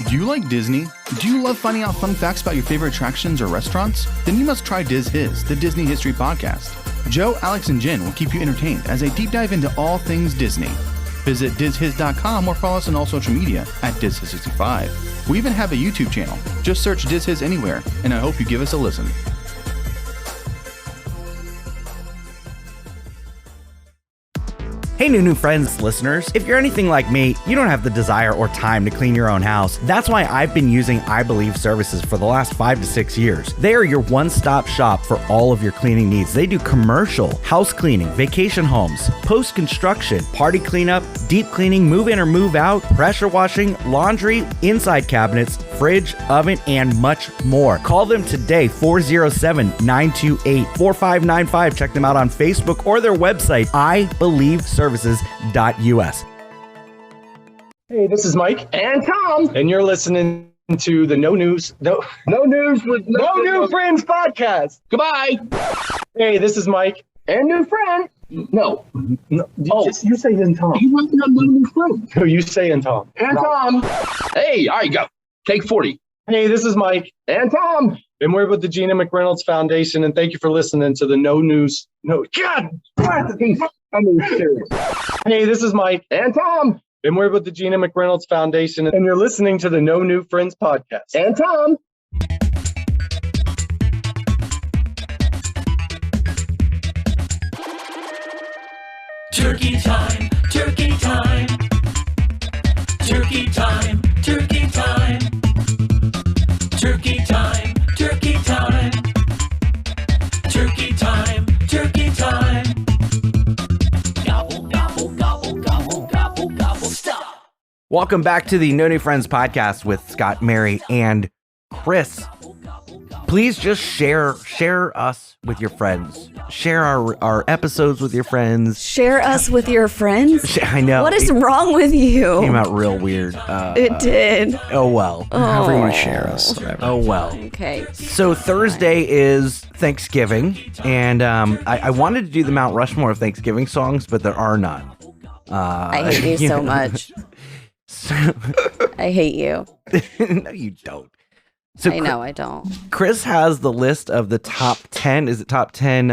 Do you like Disney? Do you love finding out fun facts about your favorite attractions or restaurants? Then you must try Diz His, the Disney History Podcast. Joe, Alex, and Jen will keep you entertained as they deep dive into all things Disney. Visit DizHiz.com or follow us on all social media at DizHiz65. We even have a YouTube channel. Just search Diz His anywhere, and I hope you give us a listen. Hey, New Friends listeners, if you're anything like me, you don't have the desire or time to clean your own house. That's why I've been using I Believe Services for the last 5 to 6 years. They are your one-stop shop for all of your cleaning needs. They do commercial, house cleaning, vacation homes, post-construction, party cleanup, deep cleaning, move-in or move-out, pressure washing, laundry, inside cabinets, fridge, oven, and much more. Call them today, 407-928-4595. Check them out on Facebook or their website, ibelieveservices.us. Hey, this is Mike and Tom, and you're listening to the No New Friends podcast. Goodbye. Hey, this is Mike and new friend. No. You say and Tom. You want no new friend. No, you say and Tom. And Tom. Hey, all right, go. Take 40. Hey, this is Mike and Tom, and we're with the Gina McReynolds Foundation, and thank you for listening to the I'm serious. Hey, this is Mike and Tom, and we're with the Gina McReynolds Foundation, and you're listening to the No New Friends podcast. And Tom. Turkey time, turkey time. Turkey time, turkey time. Turkey time, turkey time. Turkey time, turkey time. Gobble, gobble, gobble, gobble, gobble, gobble, stop. Welcome back to the No New Friends podcast with Scott, Mary, and Chris. Please just share us with your friends. Share our episodes with your friends. Share us with your friends? I know. What is wrong with you? Came out real weird. It did. Oh, well. However you want to share us. Whatever. Oh, well. Okay. So Thursday is Thanksgiving, and I wanted to do the Mount Rushmore of Thanksgiving songs, but there are none. I hate you so much. I hate you. No, you don't. So I know I don't. Chris has the list of the top 10. Is it top 10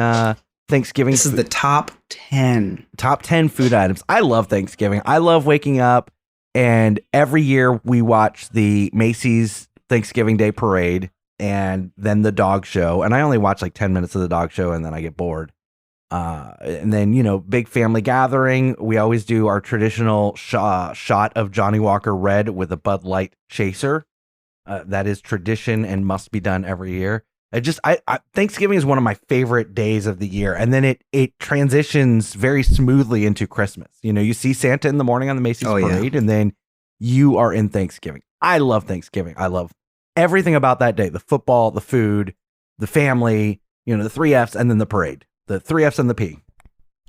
Thanksgiving? This is the top 10. Top 10 food items. I love Thanksgiving. I love waking up, and every year we watch the Macy's Thanksgiving Day Parade and then the dog show. And I only watch like 10 minutes of the dog show, and then I get bored. And then, big family gathering. We always do our traditional shot of Johnny Walker Red with a Bud Light chaser. That is tradition and must be done every year. Thanksgiving is one of my favorite days of the year, and then it transitions very smoothly into Christmas. You see Santa in the morning on the Macy's parade, and then you are in Thanksgiving. I love Thanksgiving. I love everything about that day: the football, the food, the family. The 3 F's, and then the parade. The 3 F's and the P.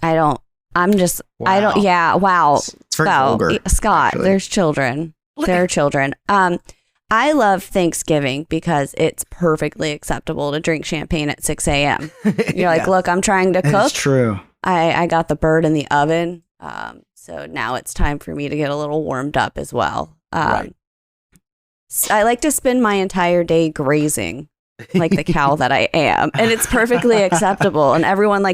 Wow. Yeah. Wow. It's very vulgar, Scott, actually. there's children. There are children. I love Thanksgiving because it's perfectly acceptable to drink champagne at 6 a.m. You're like, look, I'm trying to cook. That's true. I got the bird in the oven. So now it's time for me to get a little warmed up as well. Right. I like to spend my entire day grazing like the cow that I am. And it's perfectly acceptable. And everyone,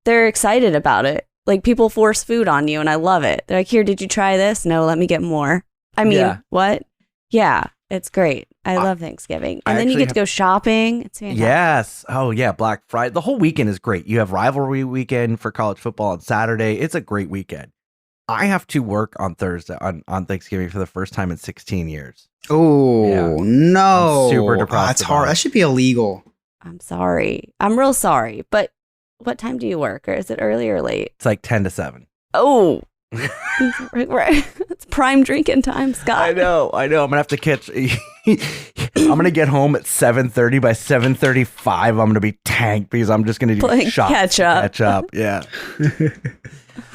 they're excited about it. Like, people force food on you, and I love it. They're like, here, did you try this? No, let me get more. I mean, what? Yeah. It's great. I love Thanksgiving. And then you get to go shopping. It's fantastic. Yes. Oh, yeah. Black Friday. The whole weekend is great. You have rivalry weekend for college football on Saturday. It's a great weekend. I have to work on Thursday, on Thanksgiving for the first time in 16 years. Oh, no. I'm super depressed. That's hard. That should be illegal. I'm sorry. I'm real sorry. But what time do you work? Or is it early or late? It's like 10 to 7. Oh. Right. It's prime drinking time, Scott. I know. I'm going to have to catch. I'm gonna get home at 7:30. By 7:35, I'm gonna be tanked because I'm just gonna do Playing shots catch to up. catch up. Yeah.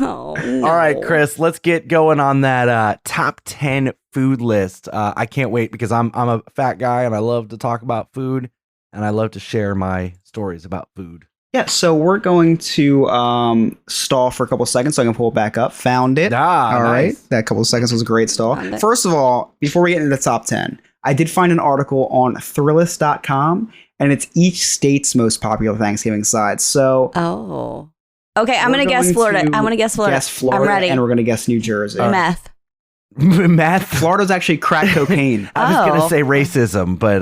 Oh, no. All right, Chris, let's get going on that top 10 food list. I can't wait because I'm a fat guy and I love to talk about food and I love to share my stories about food. Yeah, so we're going to stall for a couple seconds so I can pull it back up. Found it. All right. Nice. That couple of seconds was a great stall. Found it. First of all, before we get into the top 10, I did find an article on Thrillist.com, and it's each state's most popular Thanksgiving sides. So Oh. Okay, I'm we're going to guess going Florida. to I'm going to guess Florida. Guess Florida, I'm ready. and we're going to guess New Jersey. Meth. Math. Florida's actually crack cocaine. I was Oh. gonna say racism, but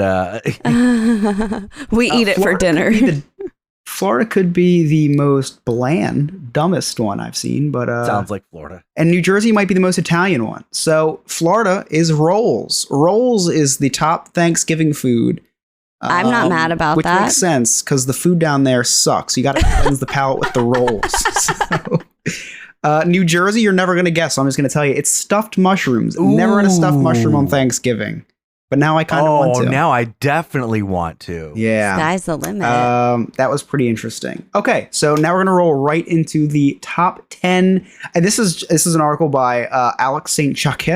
We eat it for Florida dinner. could be Florida could be the most bland, dumbest one I've seen, but sounds like Florida. and New Jersey might be the most Italian one. So Florida is rolls. Rolls is the top Thanksgiving food. I'm not mad about which that. makes sense because the food down there sucks. You got to cleanse the palate with the rolls. So, New Jersey, you're never gonna guess. So I'm just gonna tell you, it's stuffed mushrooms. Never had a stuffed mushroom on Thanksgiving, but now I kind of want to. Now I definitely want to. Yeah. Sky's the limit. That was pretty interesting. Okay, so now we're gonna roll right into the top 10. And this is an article by Alex St. Jacques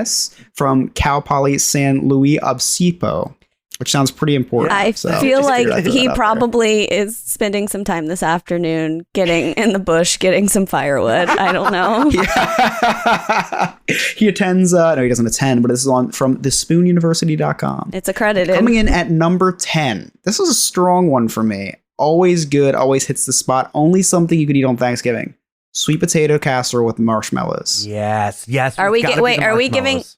from Cal Poly San Luis Obispo, which sounds pretty important. I So feel just like figured I'd throw he that out there. probably is spending some time this afternoon getting in the bush, getting some firewood. I don't know. He attends. No, he doesn't attend, but this is on from thespoonuniversity.com. It's accredited. Coming in at number 10. This was a strong one for me. Always good, always hits the spot. Only something you could eat on Thanksgiving. Sweet potato casserole with marshmallows. Yes. Are we've we gotta wait? do the Are we giving? marshmallows.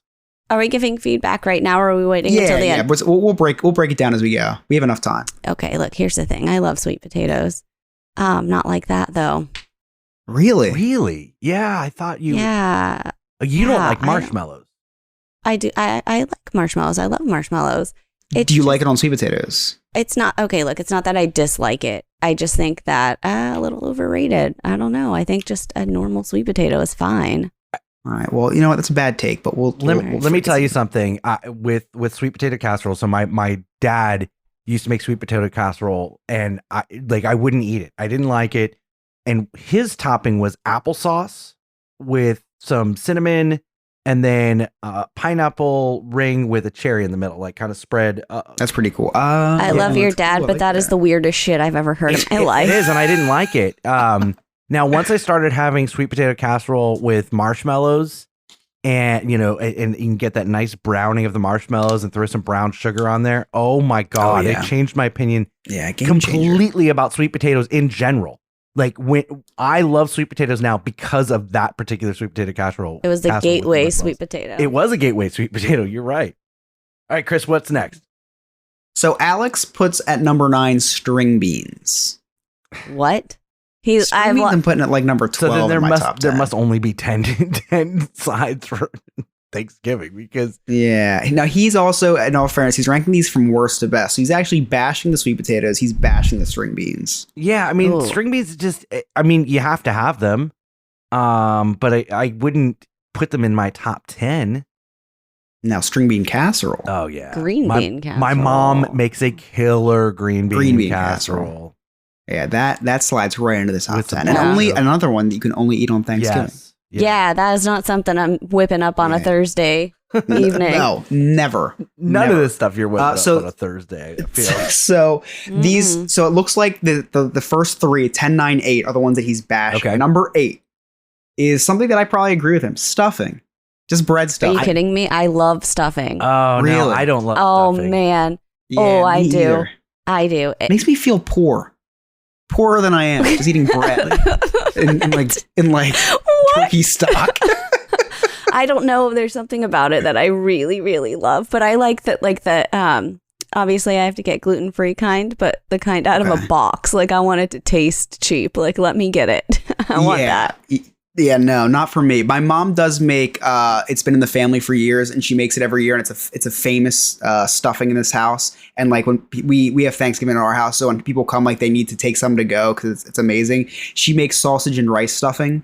Are we giving feedback right now, or are we waiting until the end? But we'll break it down as we go. We have enough time. Okay, look, here's the thing. I love sweet potatoes. Not like that though. Really? Really? Yeah, I thought you. Yeah, You don't Yeah, like I- marshmallows. I do. I like marshmallows. I love marshmallows. Do you like it on sweet potatoes? It's not okay. Look, it's not that I dislike it. I just think that a little overrated. I don't know. I think just a normal sweet potato is fine. All right. Well, you know what? That's a bad take, but we'll Let me fix tell it. you something. With sweet potato casserole. So my dad used to make sweet potato casserole, and I wouldn't eat it. I didn't like it, and his topping was applesauce with some cinnamon, and then pineapple ring with a cherry in the middle, like kind of spread. That's pretty cool. I love your that's dad, cool. I but like that is the weirdest shit I've ever heard in my life. It is, and I didn't like it. Now, once I started having sweet potato casserole with marshmallows, and you can get that nice browning of the marshmallows and throw some brown sugar on there. Oh my God, yeah. it changed my opinion Yeah, game changer. completely about sweet potatoes in general. Like when I love sweet potatoes now because of that particular sweet potato casserole. It was the casserole with gateway marshmallows. sweet potato. It was a gateway sweet potato. You're right. All right, Chris, what's next? So Alex puts at number 9 string beans. What? String beans I'm putting at like number 12 So then in my top 10. there must only be 10 sides for Thanksgiving because Yeah. Now he's also, in all fairness, he's ranking these from worst to best. So he's actually bashing the sweet potatoes. He's bashing the string beans. yeah, I mean Ooh. string beans just you have to have them. But I wouldn't put them in my top 10. Now string bean casserole. Oh yeah. Green my, bean casserole. My mom makes a killer green bean casserole. Yeah, that slides right into the top With some 10. And Yeah. only another one that you can only eat on Thanksgiving. Yes. Yeah, that is not something I'm whipping up on a Yeah. Thursday evening. No, never. None Never. of this stuff you're whipping up so- on a Thursday. I feel like. So Mm. so it looks like the first 3, 10, 9, 8 are the ones that he's bashing. Okay. Number 8 is something that I probably agree with him. Stuffing. Just bread Are stuff. you kidding me? I love stuffing. Oh no, Really? I don't love Oh stuffing. man, Yeah, Oh, I me do. either. I do. It makes me feel poor. Poorer than I am. Just eating bread in like turkey stock. I don't know. There's something about it that I really, really love, but I like that. Like the obviously I have to get gluten free kind, but the kind out of a box. Like I want it to taste cheap. Like let me get it. I want that. Yeah, no, not for me. My mom does make. It's been in the family for years, and she makes it every year, and it's a famous stuffing in this house. And like when we have Thanksgiving in our house, so when people come, like they need to take some to go because it's amazing. She makes sausage and rice stuffing,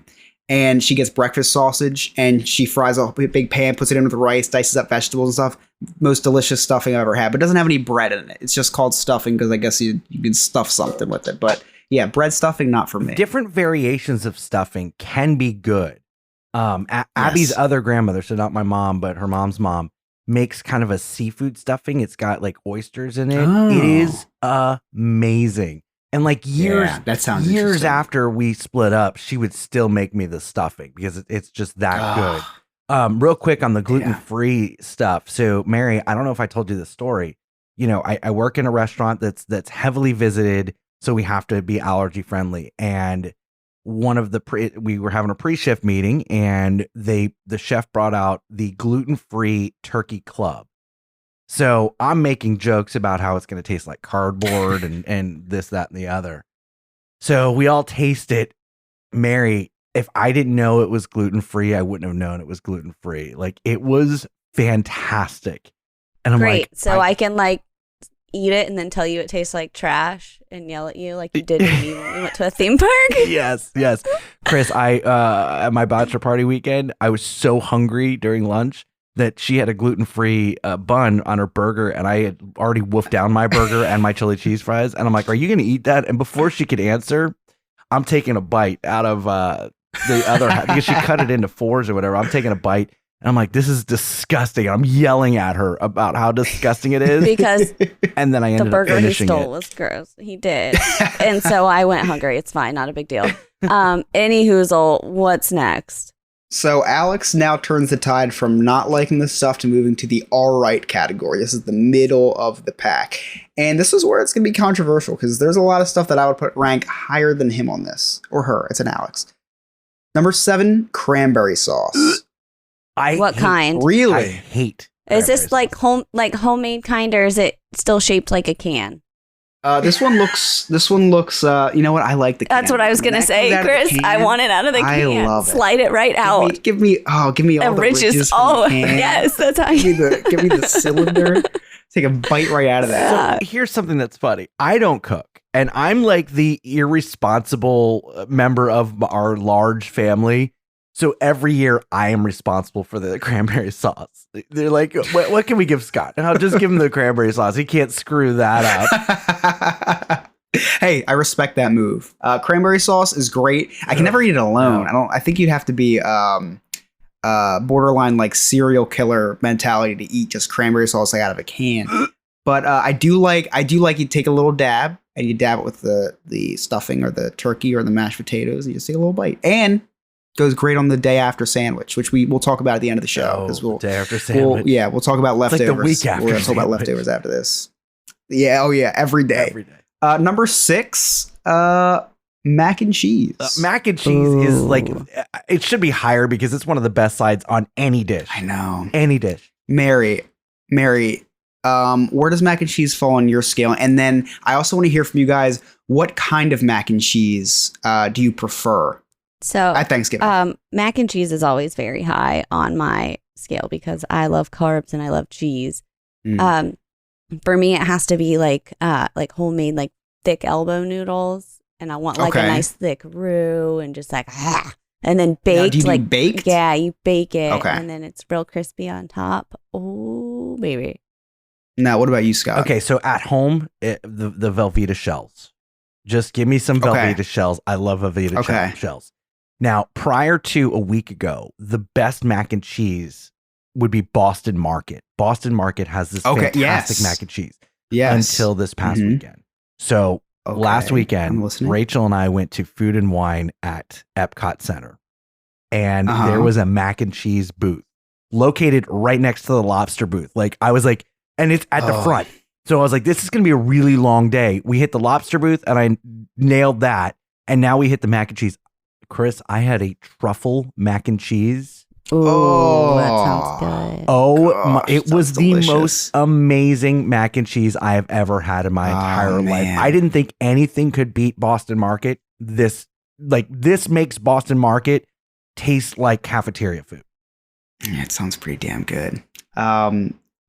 and she gets breakfast sausage, and she fries a big pan, puts it in with rice, dices up vegetables and stuff. Most delicious stuffing I've ever had, but it doesn't have any bread in it. It's just called stuffing because I guess you can stuff something with it. But yeah, bread stuffing, not for me. Different variations of stuffing can be good. Abby's other grandmother, so not my mom, but her mom's mom, makes kind of a seafood stuffing. It's got like oysters in it. Oh. It is amazing. And like years after we split up, she would still make me the stuffing because it's just that good. Real quick on the gluten-free stuff. So Mary, I don't know if I told you the story. You know, I work in a restaurant that's heavily visited, so we have to be allergy friendly. And one of we were having a pre-shift meeting, and the chef brought out the gluten-free turkey club. So I'm making jokes about how it's going to taste like cardboard and this, that, and the other. So we all taste it. Mary, if I didn't know it was gluten-free, I wouldn't have known it was gluten-free. Like, it was fantastic. And I'm Great. like, So I can like eat it and then tell you it tastes like trash and yell at you like you did when we went to a theme park. Yes. Chris, at my bachelor party weekend, I was so hungry during lunch that she had a gluten-free bun on her burger, and I had already wolfed down my burger and my chili cheese fries. And I'm like, are you going to eat that? And before she could answer, I'm taking a bite out of the other half because she cut it into fours or whatever. I'm taking a bite, and I'm like, this is disgusting. I'm yelling at her about how disgusting it is. Because and then I ended the burger up he finishing stole it. was gross. He did. And so I went hungry. It's fine. Not a big deal. Any hoozle, what's next? So Alex now turns the tide from not liking this stuff to moving to the all right category. This is the middle of the pack. And this is where it's going to be controversial because there's a lot of stuff that I would put rank higher than him on this. Or her. It's an Alex. Number 7, cranberry sauce. What kind? Really? I hate. Is this like homemade kind, or is it still shaped like a can? This one looks, you know what? I like the can. That's what I was going to say, Chris. I want it out of the can. I love it. Slide it right out. Give me all the ridges from the can. Yes, that's how you give me the cylinder. Take a bite right out of that. So here's something that's funny. I don't cook, and I'm like the irresponsible member of our large family. So every year I am responsible for the cranberry sauce. They're like, what can we give Scott? I'll just give him the cranberry sauce. He can't screw that up. Hey, I respect that move. Cranberry sauce is great. I can never eat it alone. I think you'd have to be borderline like serial killer mentality to eat just cranberry sauce like out of a can. But I do like you take a little dab and you dab it with the stuffing or the turkey or the mashed potatoes and you just take a little bite. And goes great on the day after sandwich, which we'll talk about at the end of the show. Day after sandwich. We'll talk about leftovers. It's like the week after. We're going to talk about leftovers after this. Yeah, every day. Every day. Number 6, mac and cheese. Mac and cheese is like, it should be higher because it's one of the best sides on any dish. I know. Any dish. Mary, where does mac and cheese fall on your scale? And then I also want to hear from you guys, what kind of mac and cheese do you prefer? So at Thanksgiving, mac and cheese is always very high on my scale because I love carbs and I love cheese. For me, it has to be like homemade, like thick elbow noodles, and I want like a nice thick roux and just like and then baked. Now, do you like do baked? Yeah, you bake it, Okay. and then it's real crispy on top. Oh, baby. Now, what about you, Scott? Okay, so at home, the Velveeta shells. Just give me some Velveeta shells. I love Velveeta shells. Now, prior to a week ago, the best mac and cheese would be Boston Market. Boston Market has this fantastic mac and cheese. Yes. Until this past weekend. So last weekend, Rachel and I went to Food and Wine at Epcot Center. And there was a mac and cheese booth located right next to the lobster booth. Like, I was like, and it's at the front. So I was like, this is going to be a really long day. We hit the lobster booth and I nailed that. And now we hit the mac and cheese. Chris, I had a truffle mac and cheese. Oh, that sounds good. Gosh, it was the most amazing mac and cheese I have ever had in my entire life. I didn't think anything could beat Boston Market. This makes Boston Market taste like cafeteria food. Yeah, it sounds pretty damn good.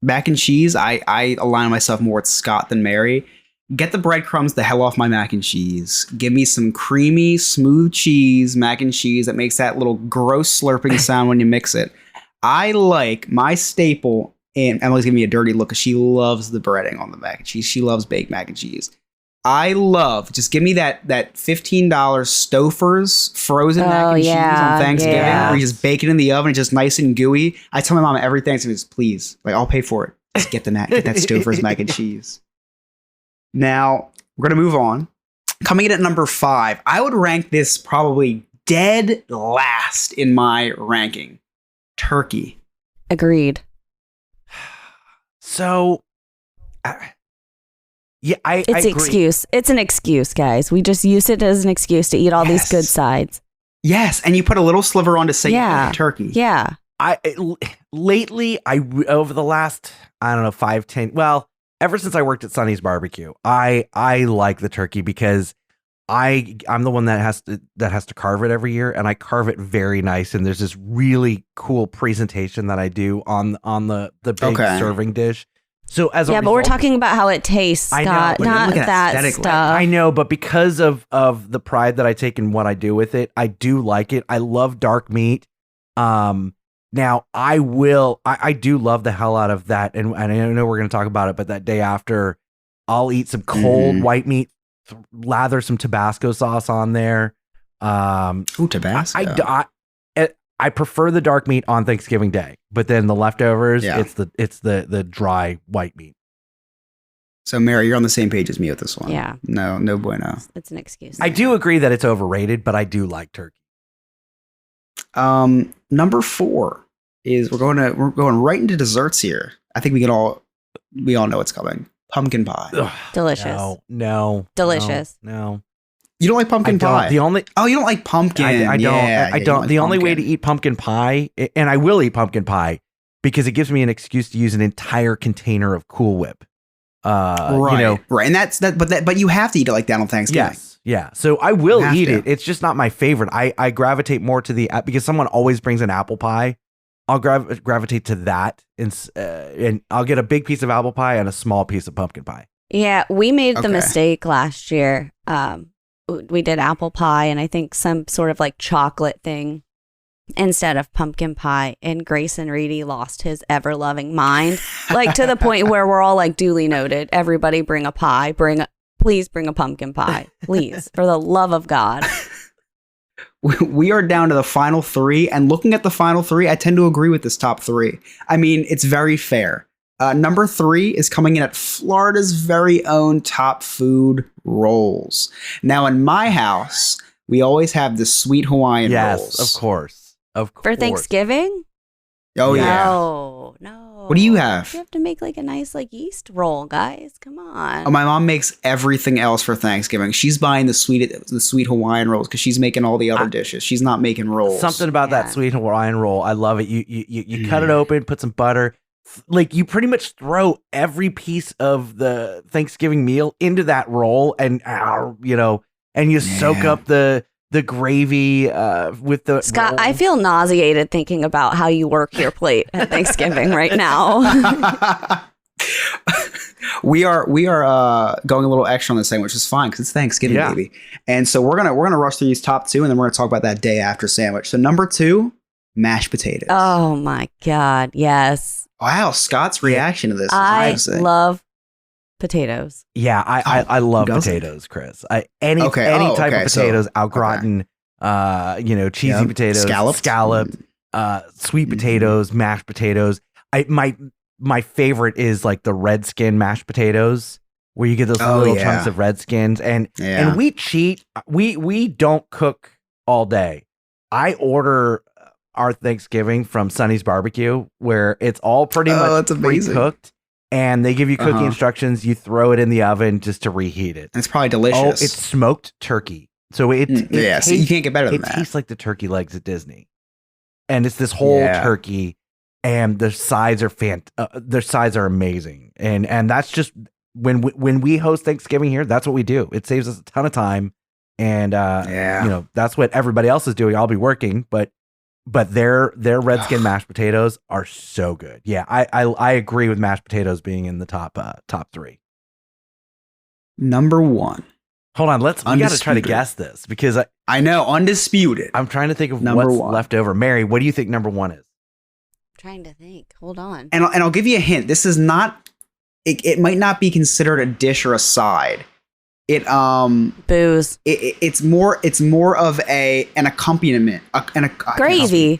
Mac and cheese, I align myself more with Scott than Mary. get the breadcrumbs the hell off my mac and cheese. Give me some creamy, smooth cheese, mac and cheese that makes that little gross slurping sound when you mix it. I like my staple, and Emily's giving me a dirty look because she loves the breading on the mac and cheese. She loves baked mac and cheese. I love, just give me that $15 Stouffer's frozen mac and cheese on Thanksgiving where you just bake it in the oven, it's just nice and gooey. I tell my mom every Thanksgiving, please, like I'll pay for it. Just get that Stouffer's mac and cheese. Now, we're going to move on. Coming in at number 5, I would rank this probably dead last in my ranking. Turkey. Agreed. So, yeah, I It's an agree. excuse. It's an excuse, guys. We just use it as an excuse to eat all these good sides. Yes, and you put a little sliver on to say turkey. Yeah. Lately, over the last, I don't know, 5-10, well, ever since I worked at Sonny's Barbecue, I like the turkey because I'm the one that has to carve it every year, and I carve it very nice. And there's this really cool presentation that I do on the big serving dish. So as a but we're talking about how it tastes, Scott, not that stuff. I know, but because of the pride that I take in what I do with it, I do like it. I love dark meat. Now I do love the hell out of that, and I know we're going to talk about it, but that day after, I'll eat some cold white meat, lather some Tabasco sauce on there. Tabasco. I prefer the dark meat on Thanksgiving Day, but then the leftovers, it's the dry white meat. So Mary, you're on the same page as me with this one. Yeah. No bueno. It's an excuse. I do agree that it's overrated, but I do like turkey. Number 4 is we're going right into desserts here. I think we all know what's coming. Pumpkin pie. Ugh, delicious. No. Delicious. No. You don't like pumpkin pie? You don't like pumpkin. I don't. I don't. Like the only way to pumpkin. eat pumpkin pie, and I will eat pumpkin pie, because it gives me an excuse to use an entire container of Cool Whip. Right, and but you have to eat it like that on Thanksgiving. Yes, yeah. So I will eat it. It's just not my favorite. I gravitate more to because someone always brings an apple pie. I'll gravitate to that, and I'll get a big piece of apple pie and a small piece of pumpkin pie. Yeah, we made the mistake last year. We did apple pie and I think some sort of like chocolate thing instead of pumpkin pie. And Grayson Reedy lost his ever loving mind, like to the point where we're all like, duly noted. Everybody bring a pie. Please bring a pumpkin pie. Please, for the love of God. We are down to the final 3, and looking at the final 3, I tend to agree with this top 3. I mean, it's very fair. Number 3 is coming in at Florida's very own top food, rolls. Now, in my house, we always have the sweet Hawaiian rolls. Yes, of course. For Thanksgiving? Oh, yeah. No. What do you have? You have to make like a nice like yeast roll, guys. Come on. Oh, my mom makes everything else for Thanksgiving. She's buying the sweet Hawaiian rolls because she's making all the other dishes. She's not making rolls. Something about that sweet Hawaiian roll. I love it. You cut it open, put some butter. Like you pretty much throw every piece of the Thanksgiving meal into that roll, and and you soak up the gravy with the Scott, roll. I feel nauseated thinking about how you work your plate at Thanksgiving right now. We are going a little extra on this thing, which is fine because it's Thanksgiving, baby. And so we're gonna rush through these top 2, and then we're gonna talk about that day after sandwich. So number 2, mashed potatoes. Oh my God, yes. Wow, Scott's reaction to this. I love potatoes. Yeah, I love potatoes, Chris. Any type of potatoes, au gratin, cheesy potatoes, scalloped, sweet potatoes, mashed potatoes. My favorite is like the red skin mashed potatoes, where you get those little chunks of red skins, and we cheat. We don't cook all day. I order our Thanksgiving from Sonny's Barbecue, where it's all pretty much pre-cooked, and they give you cooking instructions. You throw it in the oven just to reheat it. It's probably delicious. Oh, it's smoked turkey. So it tastes, so you can't get better than that. It tastes like the turkey legs at Disney, and it's this whole turkey, and the sides are their sides are amazing, and that's just when we host Thanksgiving here. That's what we do. It saves us a ton of time, and that's what everybody else is doing. I'll be working, but their red skin mashed potatoes are so good. Yeah, I agree with mashed potatoes being in the top 3. Number one. Hold on, we got to try to guess this because I know, undisputed. I'm trying to think of Number what's one. left over. Mary, what do you think number one is? Trying to think. Hold on. And I'll give you a hint. This is not. It might not be considered a dish or a side. Booze. It's more of an accompaniment. Gravy.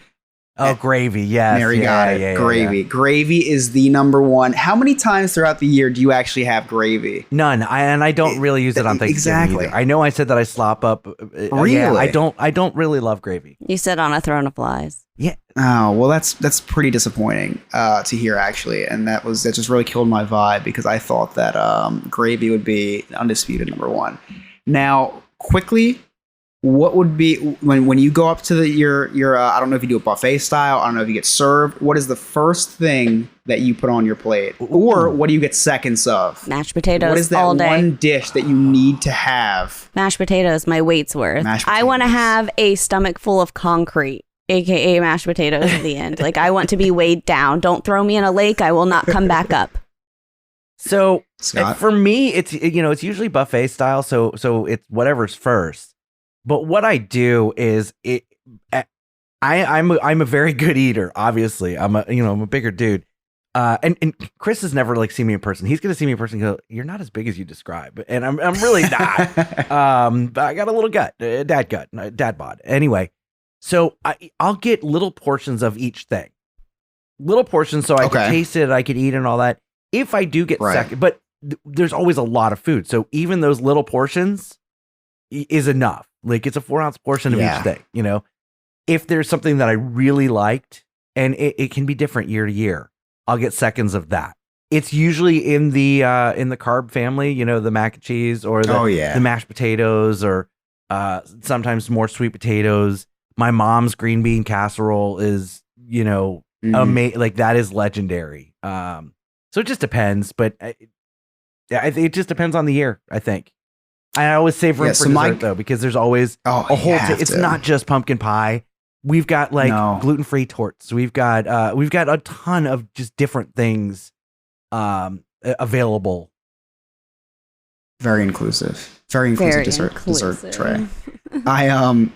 Oh, gravy. Yes. Mary got it. Yeah, gravy. yeah. Gravy is the number one. How many times throughout the year do you actually have gravy? None. I don't really use it on Thanksgiving Exactly. either. I know I said that I slop up. Really? Yeah, I don't really love gravy. You sit on a throne of flies. Yeah. Oh, well, that's pretty disappointing to hear, actually. And that just really killed my vibe because I thought that gravy would be undisputed number one. Now, quickly, what would be when you go up to your I don't know if you do a buffet style, I don't know if you get served, what is the first thing that you put on your plate? Or what do you get seconds of? Mashed potatoes What is that all day. one dish that you need to have? Mashed potatoes, my weight's worth. Mashed I want to have a stomach full of concrete, aka mashed potatoes at the end. Like, I want to be weighed down. Don't throw me in a lake. I will not come back up. So Scott? for me, it's usually buffet style. So it's whatever's first. But what I do is I'm a very good eater. Obviously, I'm a bigger dude. And Chris has never seen me in person. He's gonna see me in person and go, "You're not as big as you describe," and I'm really not. But I got a little dad bod. Anyway, so I'll get little portions of each thing, little portions, so I can taste it, I can eat it and all that. If I do get second, but there's always a lot of food, so even those little portions is enough. Like, it's a 4-ounce portion of each thing. If there's something that I really liked, and it can be different year to year, I'll get seconds of that. It's usually in the carb family, the mac and cheese or the mashed potatoes, or sometimes more sweet potatoes. My mom's green bean casserole is, like, that is legendary. So it just depends, but it just depends on the year, I think. I always save room for dessert, though, because there's always a whole. It's not just pumpkin pie. We've got gluten-free torts. We've got a ton of just different things available. Very inclusive. Very inclusive dessert tray.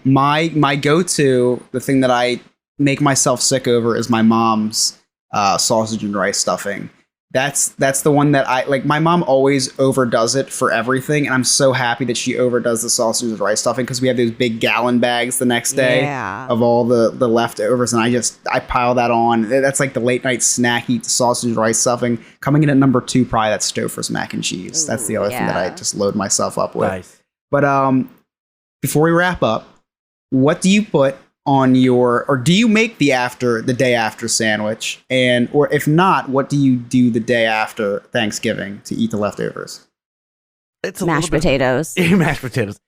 My go-to, the thing that I make myself sick over, is my mom's sausage and rice stuffing. That's the one that I like. My mom always overdoes it for everything, and I'm so happy that she overdoes the sausage and rice stuffing, because we have those big gallon bags the next day of all the leftovers, and I pile that on. That's like the late night snack. Eat the sausage and rice stuffing. Coming in at number 2, probably that's Stouffer's mac and cheese. Ooh, that's the other thing that I just load myself up with. Nice. But before we wrap up, what do you put on or do you make the day after sandwich? Or if not, what do you do the day after Thanksgiving to eat the leftovers? It's mashed potatoes. Mashed potatoes.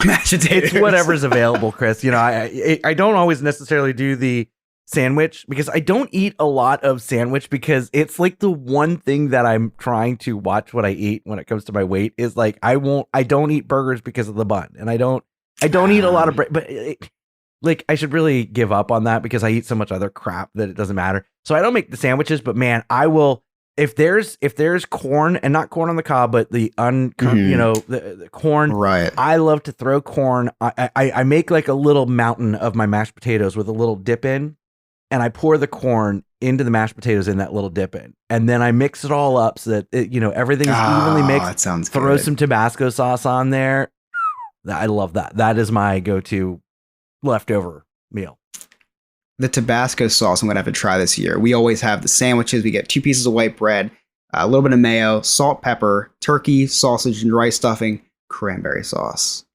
Mashed potatoes. It's whatever's available, Chris. I don't always necessarily do the sandwich, because I don't eat a lot of sandwich, because it's like the one thing that I'm trying to watch what I eat when it comes to my weight is like, I don't eat burgers because of the bun, and I don't eat a lot of bread, but like, I should really give up on that, because I eat so much other crap that it doesn't matter. So I don't make the sandwiches, but man, I will, if there's corn, and not corn on the cob, but the the corn. Right. I love to throw corn. I make like a little mountain of my mashed potatoes with a little dip in, and I pour the corn into the mashed potatoes in that little dip in, and then I mix it all up so that everything is evenly mixed. That sounds good. Throw some Tabasco sauce on there. I love that. That is my go-to leftover meal. The Tabasco sauce I'm gonna have to try this year. We always have the sandwiches. We get 2 pieces of white bread, a little bit of mayo, salt, pepper, turkey, sausage and rice stuffing, cranberry sauce,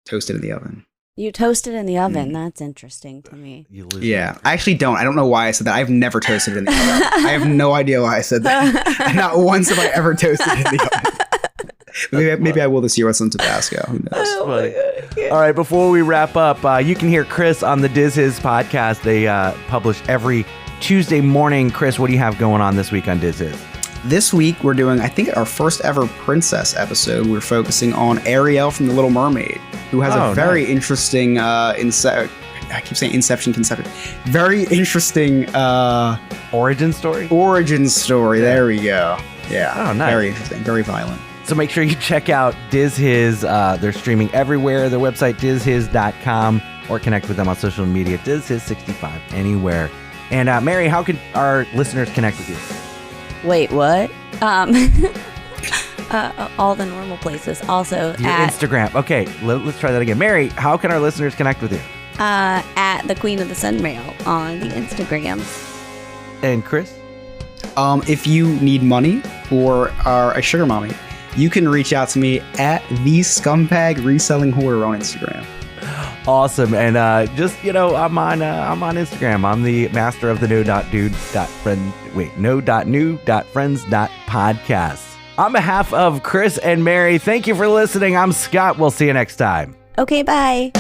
toasted in the oven. You toast it in the oven. That's interesting to me. Yeah, I actually don't. I don't know why I said that. I've never toasted it in the oven. I have no idea why I said that. Not once have I ever toasted it in the oven. Maybe I will this year with some Tabasco. Who knows? All right, before we wrap up, you can hear Chris on the Diz Hiz podcast. They publish every Tuesday morning. Chris, what do you have going on this week on Diz Hiz? This week, we're doing, I think, our first ever princess episode. We're focusing on Ariel from The Little Mermaid, who has a very interesting, I keep saying inception, conception. Very interesting origin story? Origin story. There we go. Yeah. Oh, nice. Very interesting. Very violent. So make sure you check out Diz His. They're streaming everywhere. Their website, dizhis.com, or connect with them on social media, dizhis65, anywhere. And Mary, how can our listeners connect with you? Wait, what? All the normal places. Also Your at Instagram. Okay, let's try that again. Mary, how can our listeners connect with you? at the Queen of the Sunmail on the Instagrams. And Chris? If you need money or are a sugar mommy, you can reach out to me at the Scumbag Reselling Hoarder on Instagram. Awesome. And just, I'm on Instagram. I'm the master of the no.new.friends.podcast. On behalf of Chris and Mary, thank you for listening. I'm Scott. We'll see you next time. Okay, bye.